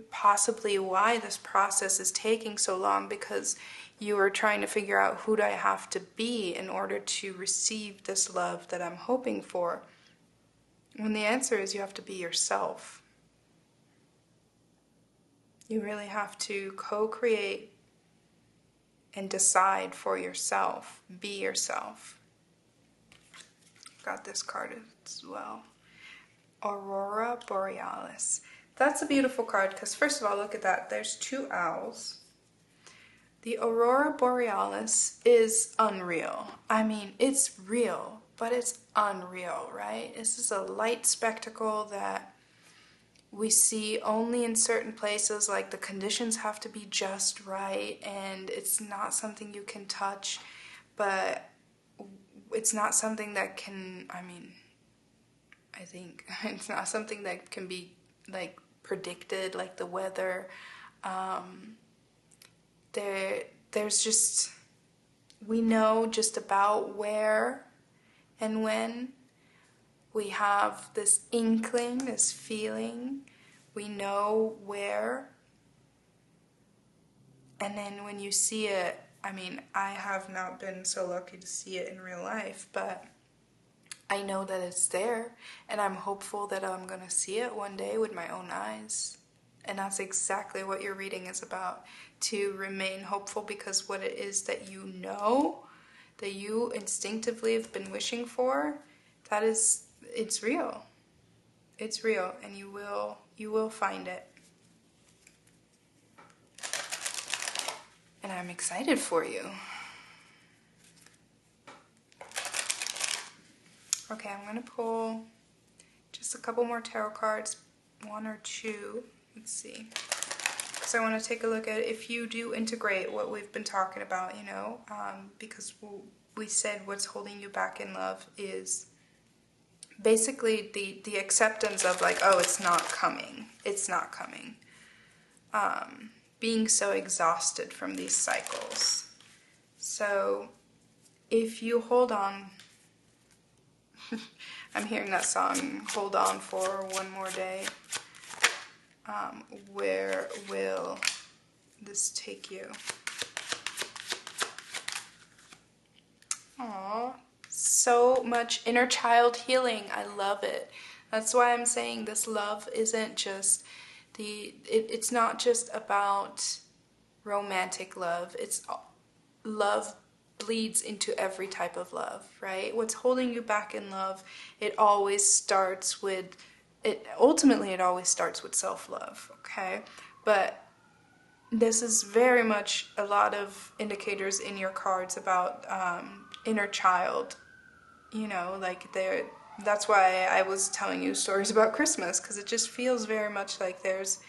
possibly why this process is taking so long, because you are trying to figure out, who do I have to be in order to receive this love that I'm hoping for? When the answer is you have to be yourself. You really have to co-create and decide for yourself. Be yourself. Got this card as well. Aurora Borealis. that's a beautiful card because first of all, look at that. There's two owls. The Aurora Borealis is unreal. I mean, it's real, but it's unreal, right? This is a light spectacle that we see only in certain places, like the conditions have to be just right, and it's not something you can touch, but it's not something that can, I think it's not something that can be like predicted, like the weather. There's just, we know just about where and when. We have this inkling, this feeling. We know where. And then when you see it, I have not been so lucky to see it in real life, but I know that it's there, and I'm hopeful that I'm going to see it one day with my own eyes. And that's exactly what your reading is about, to remain hopeful, because what it is that you know, that you instinctively have been wishing for, it's real. It's real, and you will find it. And I'm excited for you. Okay, I'm going to pull just a couple more tarot cards, one or two. Let's see. Because I want to take a look at if you do integrate what we've been talking about, because we said what's holding you back in love is basically the acceptance of like, oh, it's not coming. It's not coming. Being so exhausted from these cycles. So if you hold on, I'm hearing that song, Hold On for One More Day. Where will this take you? Aww, so much inner child healing. I love it. That's why I'm saying this love isn't just it's not just about romantic love. It's love bleeds into every type of love, right? What's holding you back in love, ultimately it always starts with self-love, okay? But this is very much a lot of indicators in your cards about inner child, that's why I was telling you stories about Christmas, because it just feels very much like there's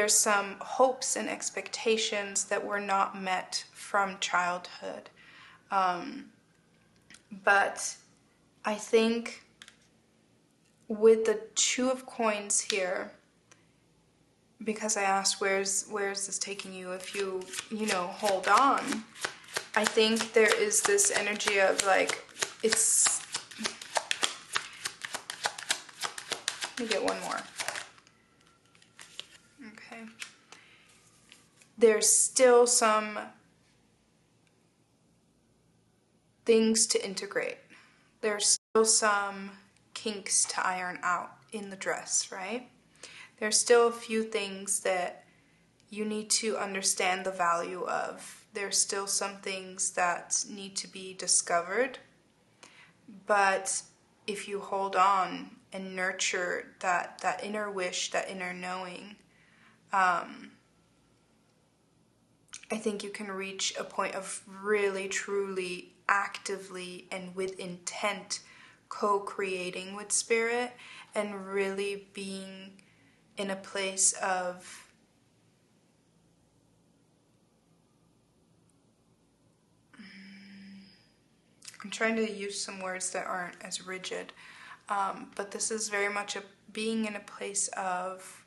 some hopes and expectations that were not met from childhood. But I think with the Two of Coins here, because I asked where's this taking you if you hold on, I think there is this energy of like, let me get one more. Okay. There's still some things to integrate. There's still some kinks to iron out in the dress, right? There's still a few things that you need to understand the value of. There's still some things that need to be discovered. But if you hold on and nurture that inner wish, that inner knowing, I think you can reach a point of really, truly, actively, and with intent co-creating with spirit, and really being in a place of I'm trying to use some words that aren't as rigid, but this is very much being in a place of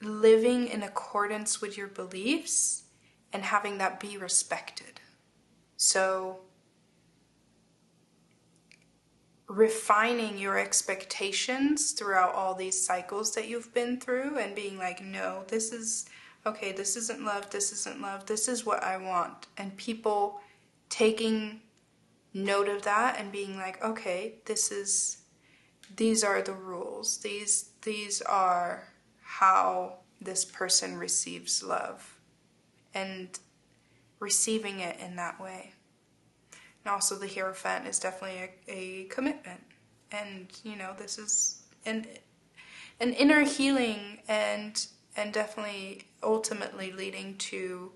living in accordance with your beliefs and having that be respected. So refining your expectations throughout all these cycles that you've been through and being like, no, this isn't love, this isn't love, this is what I want. And people taking note of that and being like, okay, these are the rules. These are how this person receives love, and receiving it in that way. And also the Hierophant is definitely a commitment. And you know, this is an inner healing, and definitely ultimately leading to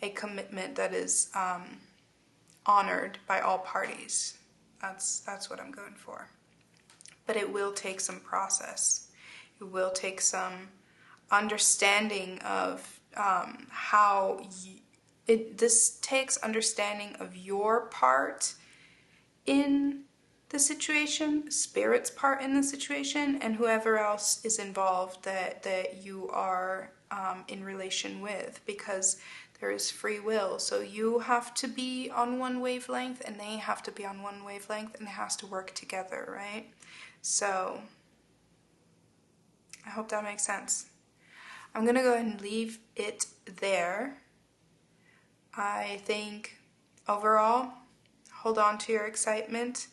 a commitment that is honored by all parties. That's what I'm going for. But it will take some process. It will take some understanding of this takes understanding of your part in the situation, spirit's part in the situation, and whoever else is involved that you are in relation with, because there is free will. So you have to be on one wavelength and they have to be on one wavelength, and it has to work together, right? So I hope that makes sense. I'm going to go ahead and leave it there. I think overall, hold on to your excitement.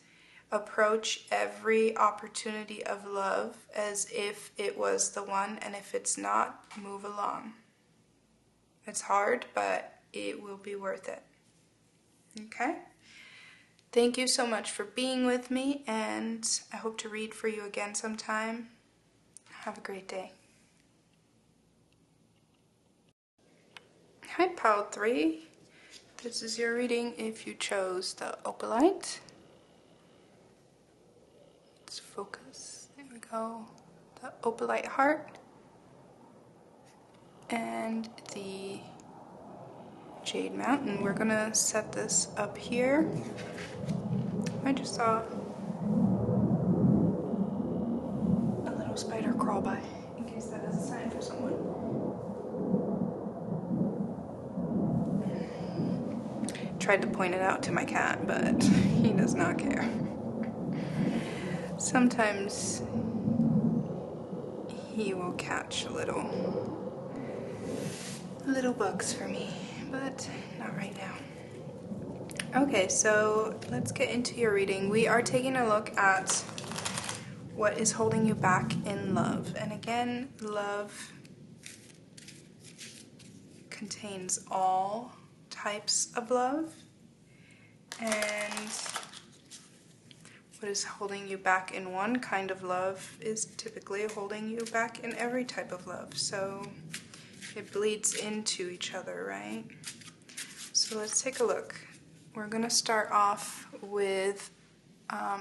Approach every opportunity of love as if it was the one, and if it's not, move along. It's hard, but it will be worth it. Okay? Thank you so much for being with me, and I hope to read for you again sometime. Have a great day. Hi, Pile 3. This is your reading if you chose the opalite. Let's focus. There we go. The opalite heart and the jade mountain. We're gonna set this up here. I just saw a little spider crawl by, in case that is a sign for someone. Tried to point it out to my cat, but he does not care. Sometimes he will catch little bugs for me, but not right now. Okay, so let's get into your reading. We are taking a look at what is holding you back in love. And again, love contains all types of love, and what is holding you back in one kind of love is typically holding you back in every type of love. So it bleeds into each other, right? So let's take a look. We're going to start off with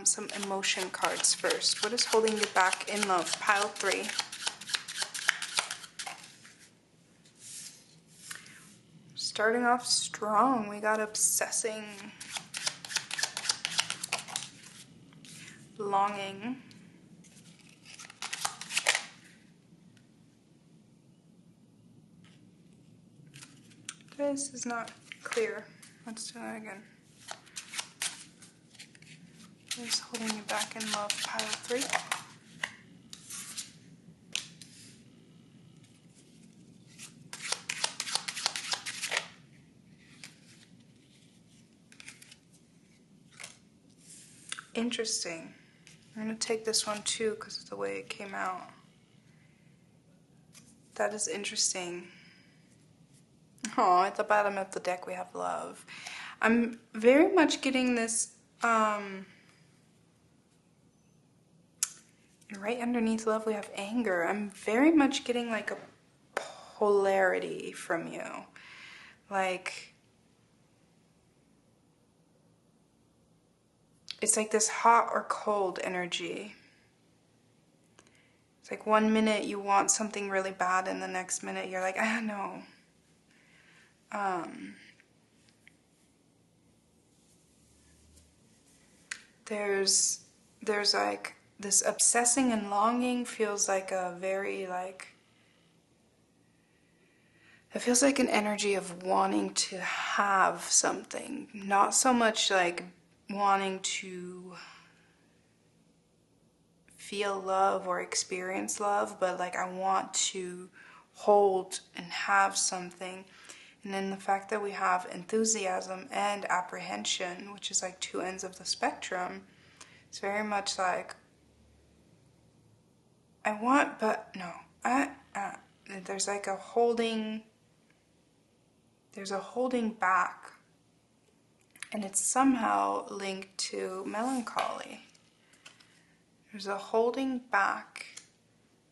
some emotion cards first. What is holding you back in love? Pile 3. Starting off strong, we got obsessing, longing, this is not clear. Let's do that again. What is holding you back in love? Pile 3. Interesting. I'm going to take this one too because of the way it came out. That is interesting. Oh, at the bottom of the deck we have love. I'm very much getting this, and right underneath love we have anger. I'm very much getting like a polarity from you. Like, it's like this hot or cold energy. It's like one minute you want something really bad and the next minute you're like, no. There's like this obsessing and longing feels like a very like, it feels like an energy of wanting to have something, not so much like wanting to feel love or experience love, but like I want to hold and have something. And then the fact that we have enthusiasm and apprehension, which is like two ends of the spectrum, it's very much like I want, but no. There's like a holding, there's a holding back, and it's somehow linked to melancholy. There's a holding back,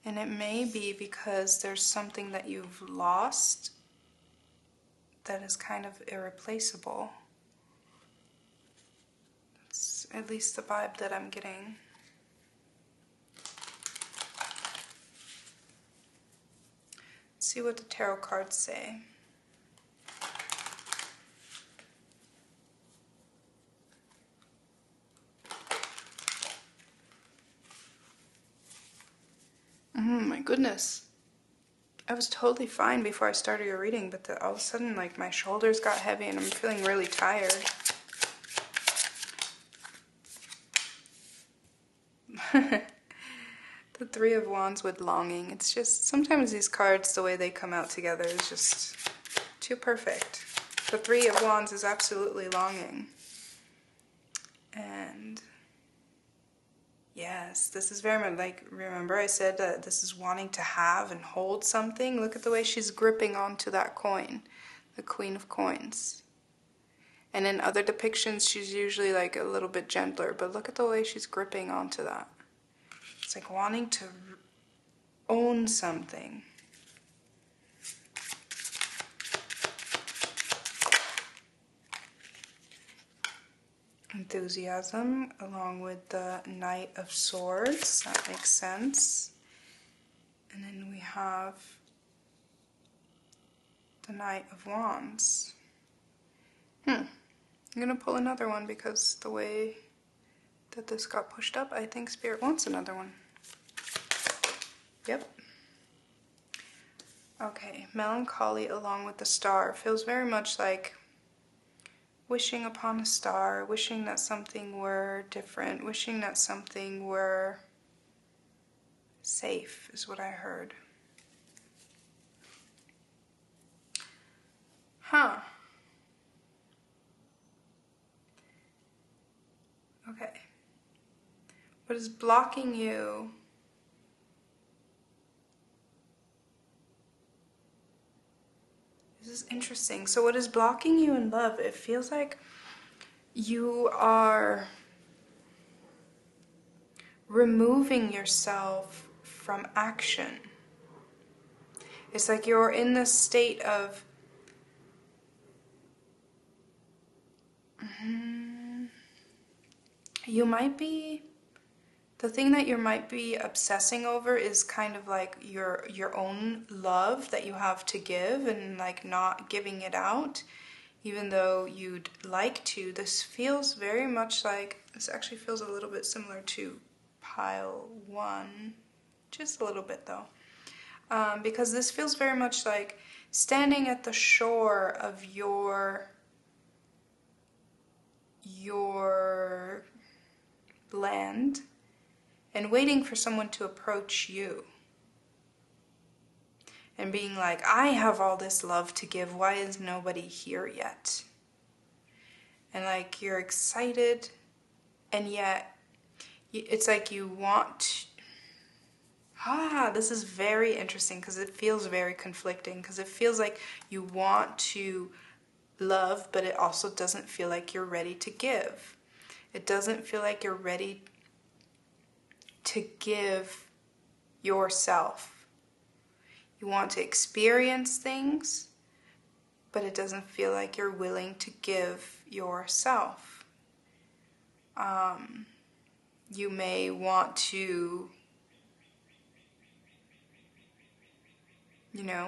and it may be because there's something that you've lost that is kind of irreplaceable. That's at least the vibe that I'm getting. Let's see what the tarot cards say. Oh my goodness. I was totally fine before I started your reading, but all of a sudden, like, my shoulders got heavy and I'm feeling really tired. The Three of Wands with longing. It's just, sometimes these cards, the way they come out together is just too perfect. The Three of Wands is absolutely longing. And yes, this is very much like, remember I said that this is wanting to have and hold something? Look at the way she's gripping onto that coin, the Queen of Coins. And in other depictions, she's usually like a little bit gentler, but look at the way she's gripping onto that. It's like wanting to own something. Enthusiasm along with the Knight of Swords. That makes sense. And then we have the Knight of Wands. I'm going to pull another one because the way that this got pushed up, I think Spirit wants another one. Yep. Okay, melancholy along with the Star. Feels very much like wishing upon a star, wishing that something were different, wishing that something were safe, is what I heard. Huh. Okay. What is blocking you? This is interesting. So what is blocking you in love? It feels like you are removing yourself from action. It's like you're in this state of you might be, the thing that you might be obsessing over is kind of like your own love that you have to give and like not giving it out, even though you'd like to. This feels very much like, this actually feels a little bit similar to pile one, just a little bit though, because this feels very much like standing at the shore of your land and waiting for someone to approach you and being like, I have all this love to give, why is nobody here yet? And like you're excited, and yet it's like you want, this is very interesting because it feels very conflicting, because it feels like you want to love, but it also doesn't feel like you're ready to give. It doesn't feel like you're ready to give yourself. You want to experience things, but it doesn't feel like you're willing to give yourself. You may want to,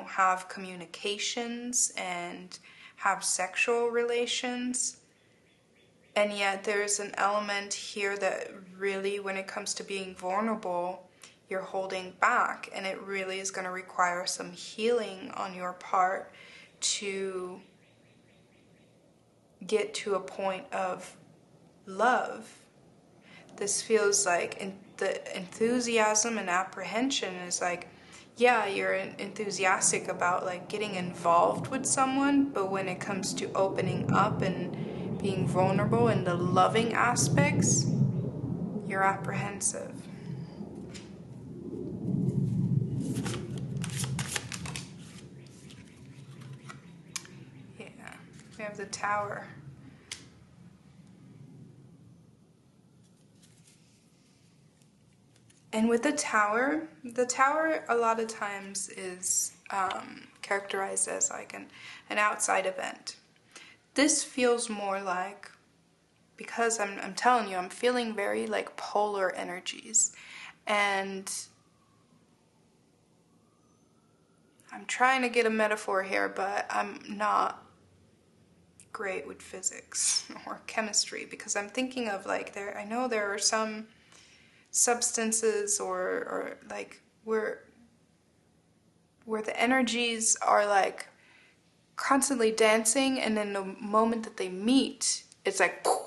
have communications and have sexual relations. And yet there's an element here that really, when it comes to being vulnerable, you're holding back, and it really is going to require some healing on your part to get to a point of love. This feels like the enthusiasm and apprehension is like, yeah, you're enthusiastic about like getting involved with someone, but when it comes to opening up and being vulnerable in the loving aspects, you're apprehensive. Yeah, we have the Tower. And with the tower a lot of times is characterized as like an outside event. This feels more like, because I'm telling you, I'm feeling very like polar energies. And I'm trying to get a metaphor here, but I'm not great with physics or chemistry, because I'm thinking of like I know there are some substances or like where the energies are like constantly dancing, and then the moment that they meet, it's like poof,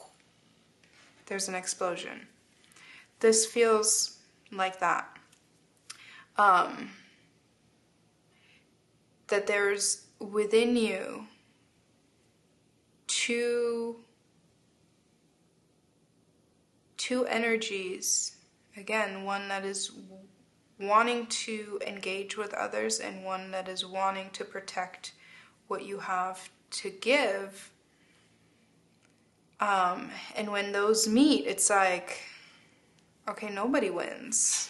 there's an explosion. This feels like that. That there's within you two energies. Again, one that is wanting to engage with others, and one that is wanting to protect what you have to give. And when those meet, it's like, okay, nobody wins.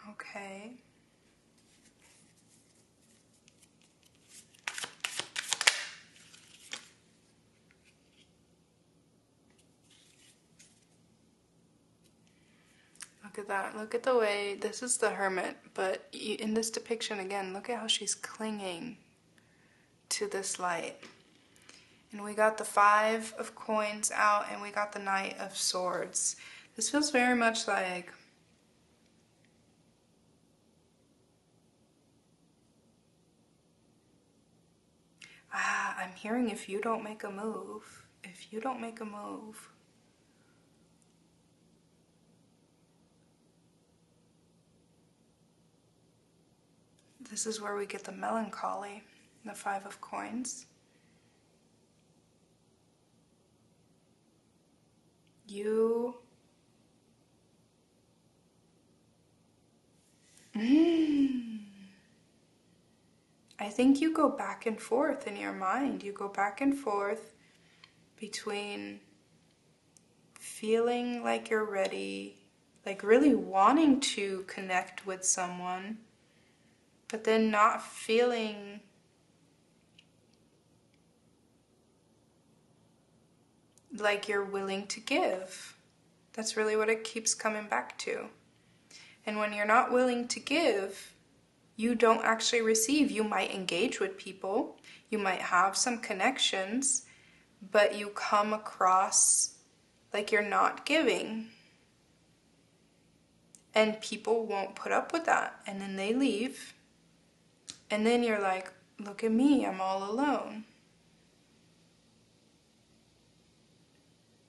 Okay. Look at that. Look at the way, this is the Hermit, but in this depiction again, look at how she's clinging to this light. And we got the 5 of coins out, and we got the Knight of Swords. This feels very much like I'm hearing, if you don't make a move, this is where we get the melancholy, the 5 of coins. You I think you go back and forth in your mind. You go back and forth between feeling like you're ready, like really wanting to connect with someone, but then not feeling like you're willing to give. That's really what it keeps coming back to. And when you're not willing to give, you don't actually receive. You might engage with people, you might have some connections, but you come across like you're not giving. And people won't put up with that. And then they leave. And then you're like, look at me, I'm all alone.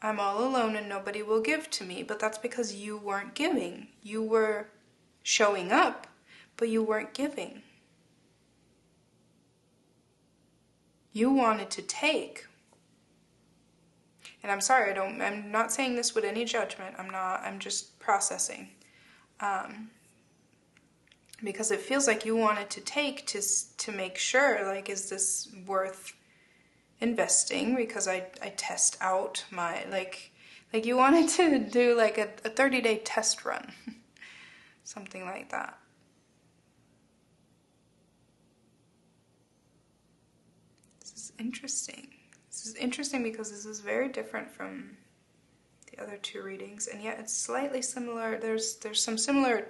I'm all alone and nobody will give to me. But that's because you weren't giving. You were showing up, but you weren't giving. You wanted to take. And I'm sorry, I'm not saying this with any judgment. I'm just processing. Because it feels like you wanted to take to make sure, like, is this worth investing? Because I test out my, like you wanted to do like a 30-day test run. Something like that. This is interesting. This is interesting because this is very different from the other 2 readings, and yet it's slightly similar. There's some similar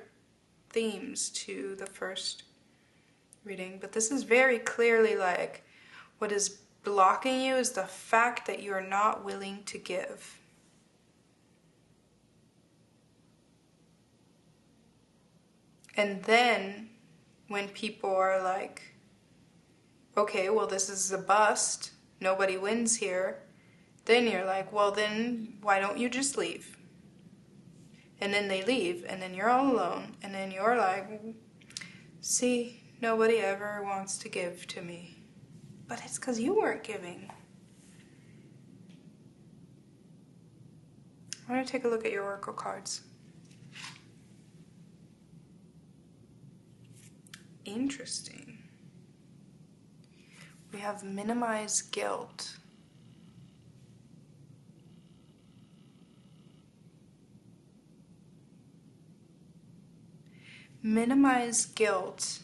themes to the first reading, but this is very clearly like what is blocking you is the fact that you are not willing to give. And then when people are like, okay, well, this is a bust, nobody wins here, then you're like, well, then why don't you just leave? And then they leave, and then you're all alone, and then you're like, see, nobody ever wants to give to me. But it's because you weren't giving. I want to take a look at your oracle cards. Interesting. We have minimize guilt. minimize guilt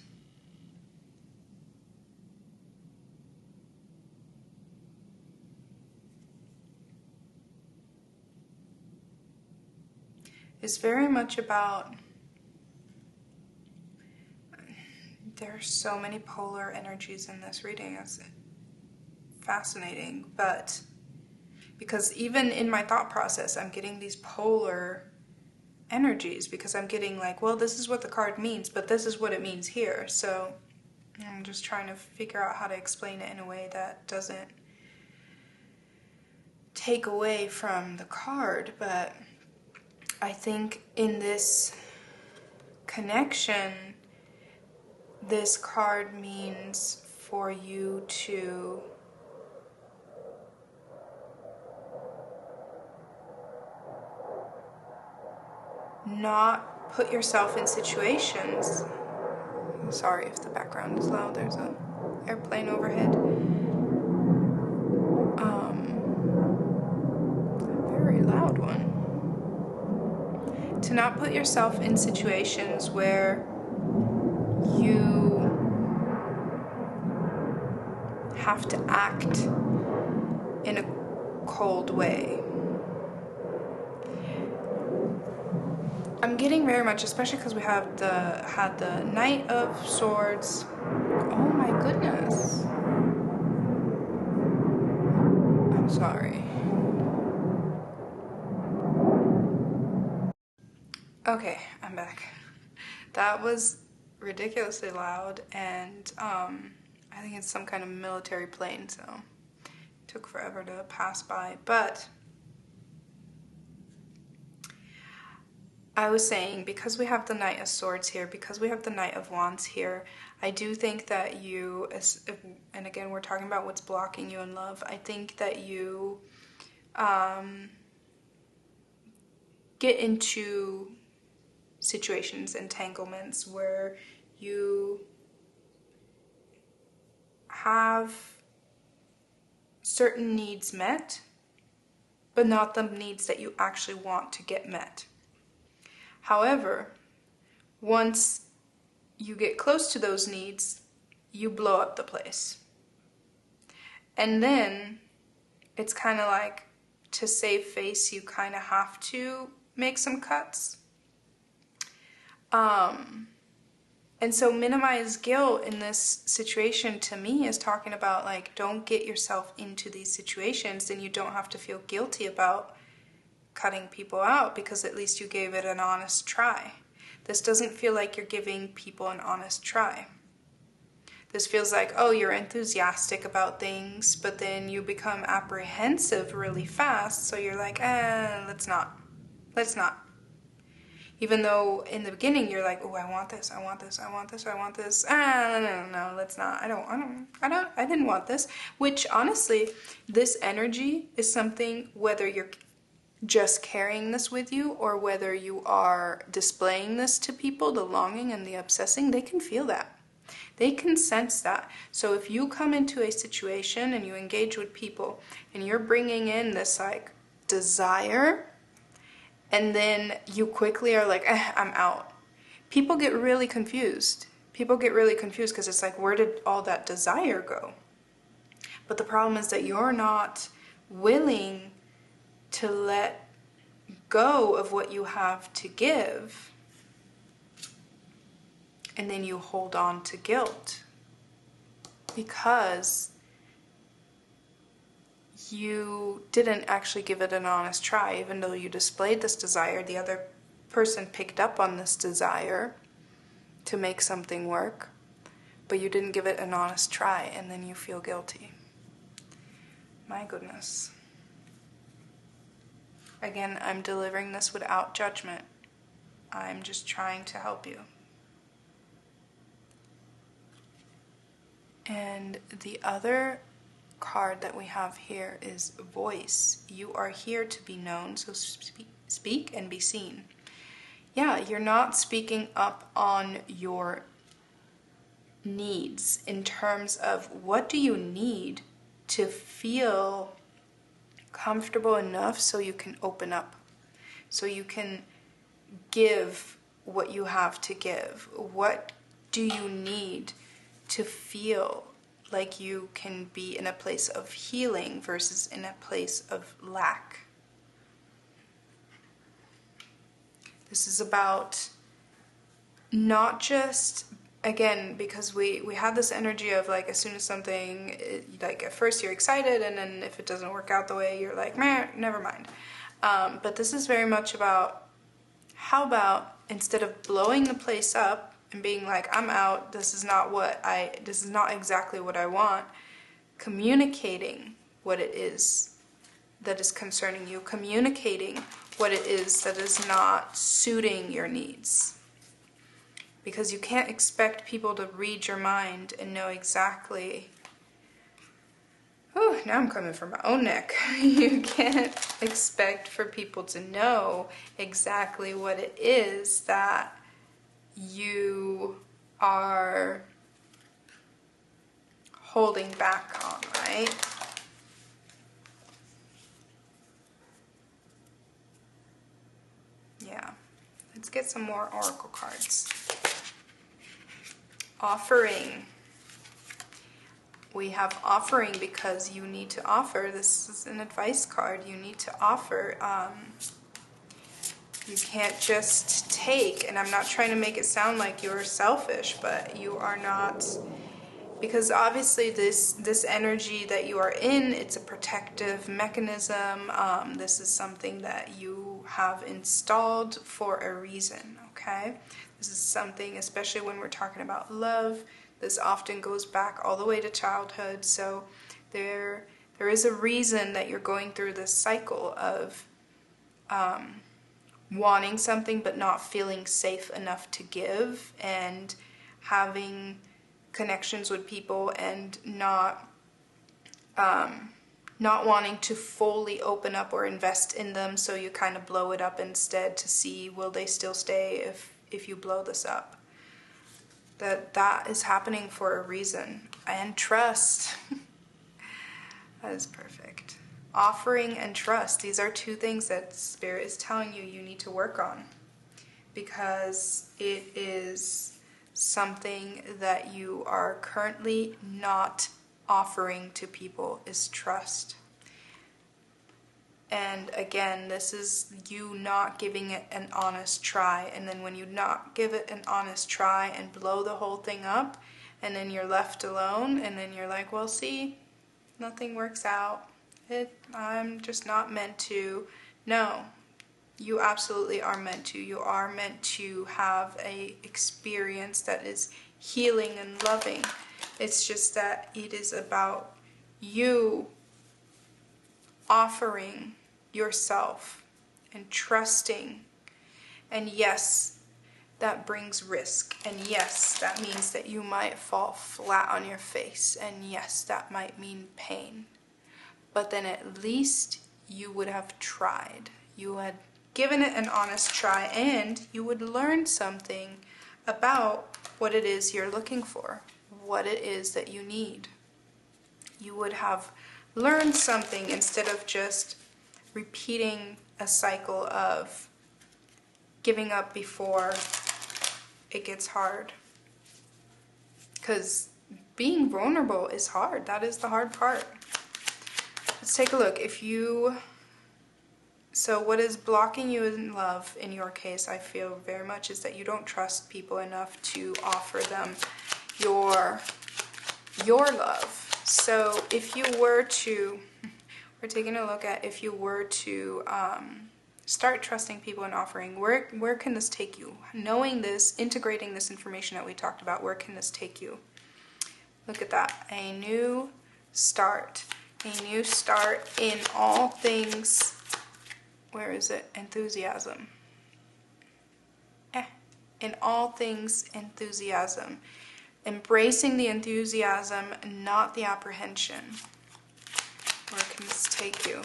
is very much about, there are so many polar energies in this reading. It's fascinating, but because even in my thought process, I'm getting these polar energies because I'm getting like, well, this is what the card means, but this is what it means here. So I'm just trying to figure out how to explain it in a way that doesn't take away from the card. But I think in this connection, this card means for you to not put yourself in situations. Sorry if the background is loud, there's an airplane overhead. A very loud one. To not put yourself in situations where you have to act in a cold way. I'm getting very much, especially because we have had the Knight of Swords. Oh my goodness. I'm sorry. Okay, I'm back. That was ridiculously loud, and I think it's some kind of military plane, so it took forever to pass by. But I was saying, because we have the Knight of Swords here, because we have the Knight of Wands here, I do think that you, and again, we're talking about what's blocking you in love, I think that you get into situations, entanglements, where you have certain needs met, but not the needs that you actually want to get met. However, once you get close to those needs, you blow up the place. And then it's kind of like, to save face, you kind of have to make some cuts. And so minimize guilt in this situation, to me, is talking about like, don't get yourself into these situations, and you don't have to feel guilty about cutting people out, because at least you gave it an honest try. This doesn't feel like you're giving people an honest try. This feels like, oh, you're enthusiastic about things, but then you become apprehensive really fast, so you're like, let's not. Even though in the beginning you're like, oh, I want this, no, let's not. I didn't want this. Which honestly, this energy is something, whether you're just carrying this with you or whether you are displaying this to people, the longing and the obsessing, they can feel that. They can sense that. So if you come into a situation and you engage with people and you're bringing in this like desire, and then you quickly are like, I'm out. People get really confused. Because it's like, where did all that desire go? But the problem is that you're not willing to let go of what you have to give, and then you hold on to guilt because you didn't actually give it an honest try. Even though you displayed this desire, the other person picked up on this desire to make something work, but you didn't give it an honest try, and then you feel guilty. My goodness. Again, I'm delivering this without judgment. I'm just trying to help you. And the other card that we have here is voice. You are here to be known, so speak and be seen. Yeah, you're not speaking up on your needs in terms of what do you need to feel comfortable enough so you can open up, so you can give what you have to give? What do you need to feel like you can be in a place of healing versus in a place of lack? This is about not just, again, because we have this energy of like, as soon as something, like at first you're excited, and then if it doesn't work out the way, you're like, meh, never mind. But this is very much about, how about instead of blowing the place up and being like, I'm out, this is not exactly what I want, communicating what it is that is concerning you, communicating what it is that is not suiting your needs. Because you can't expect people to read your mind and know exactly. Oh, now I'm coming from my own neck. You can't expect for people to know exactly what it is that you are holding back on, right? Yeah. Let's get some more oracle cards. Offering. We have offering because you need to offer. This is an advice card. You need to offer. You can't just take. And I'm not trying to make it sound like you're selfish, but you are not. Because obviously this energy that you are in, it's a protective mechanism. This is something that you have installed for a reason, okay? This is something, especially when we're talking about love, this often goes back all the way to childhood. So there is a reason that you're going through this cycle of wanting something but not feeling safe enough to give, and having connections with people and not wanting to fully open up or invest in them, so you kind of blow it up instead to see, will they still stay if you blow this up? That is happening for a reason. And trust. That is perfect. Offering and trust. These are two things that Spirit is telling you need to work on, because it is something that you are currently not offering to people, is trust. And again, this is you not giving it an honest try. And then when you not give it an honest try and blow the whole thing up, and then you're left alone, and then you're like, well, see, nothing works out. I'm just not meant to. No, you absolutely are meant to. You are meant to have a experience that is healing and loving. It's just that it is about you offering yourself and trusting. And yes, that brings risk. And yes, that means that you might fall flat on your face. And yes, that might mean pain. But then at least you would have tried. You had given it an honest try, and you would learn something about what it is you're looking for, what it is that you need. You would have learned something instead of just repeating a cycle of giving up before it gets hard. Because being vulnerable is hard. That is the hard part. Let's take a look. So what is blocking you in love, in your case, I feel very much, is that you don't trust people enough to offer them your love. So if you were to, we're taking a look at, if you were to start trusting people and offering, where can this take you? Knowing this, integrating this information that we talked about, where can this take you? Look at that. A new start. A new start in all things. Where is it? Enthusiasm. In all things, enthusiasm. Embracing the enthusiasm, not the apprehension. Where can this take you?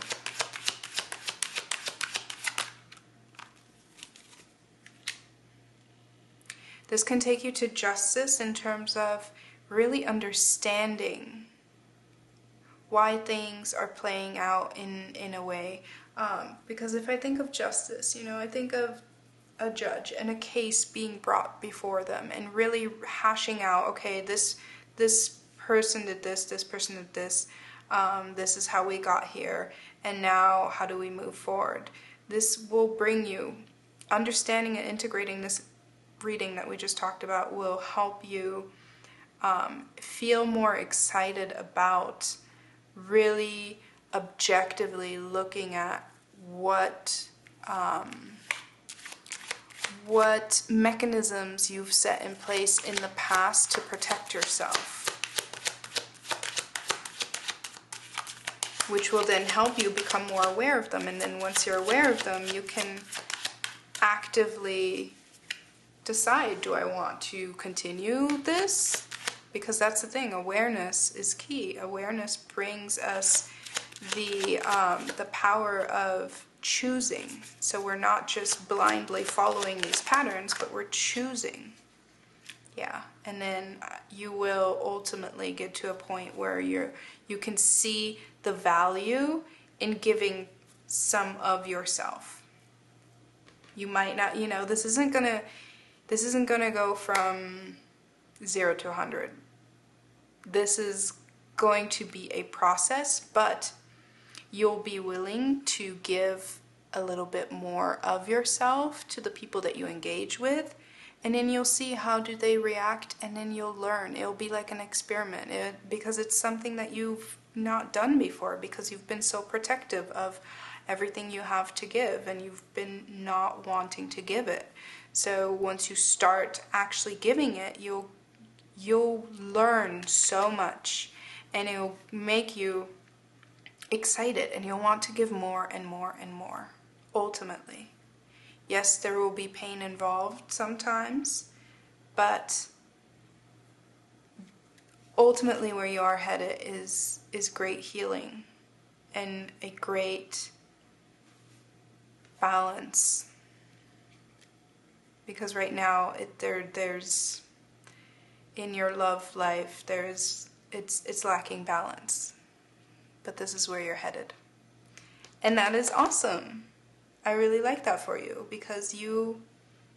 This can take you to justice in terms of really understanding why things are playing out in a way. Because if I think of justice, I think of a judge and a case being brought before them, and really hashing out, okay, this person did this person did this, this is how we got here, and now how do we move forward? This will bring you understanding and integrating this reading that we just talked about will help you feel more excited about really objectively looking at what mechanisms you've set in place in the past to protect yourself, which will then help you become more aware of them. And then once you're aware of them, you can actively decide, do I want to continue this? Because that's the thing, awareness is key. Awareness brings us the power of choosing. So we're not just blindly following these patterns, but we're choosing. Yeah, and then you will ultimately get to a point where you can see the value in giving some of yourself. You might not, this isn't gonna go from 0 to 100. This is going to be a process, but you'll be willing to give a little bit more of yourself to the people that you engage with, and then you'll see how do they react, and then you'll learn. It'll be like an experiment, because it's something that you've not done before, because you've been so protective of everything you have to give, and you've been not wanting to give it. So once you start actually giving it, you'll learn so much, and it'll make you excited, and you'll want to give more and more and more, ultimately. Yes, there will be pain involved sometimes, but ultimately where you are headed is great healing and a great balance. Because right now there's in your love life it's lacking balance. But this is where you're headed. And that is awesome. I really like that for you, because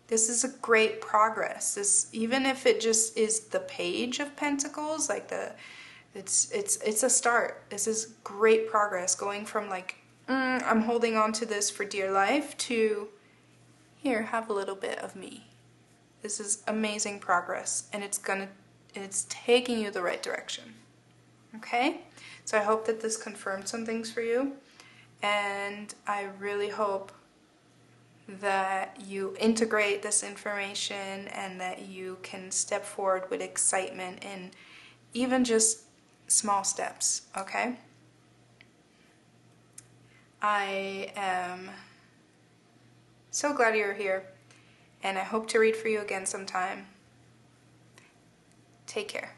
this is a great progress. This, even if it just is the Page of Pentacles, like it's a start. This is great progress, going from like, I'm holding on to this for dear life, to here, have a little bit of me. This is amazing progress, and it's taking you the right direction. Okay? So I hope that this confirmed some things for you, and I really hope that you integrate this information and that you can step forward with excitement in even just small steps, okay? I am so glad you're here, and I hope to read for you again sometime. Take care.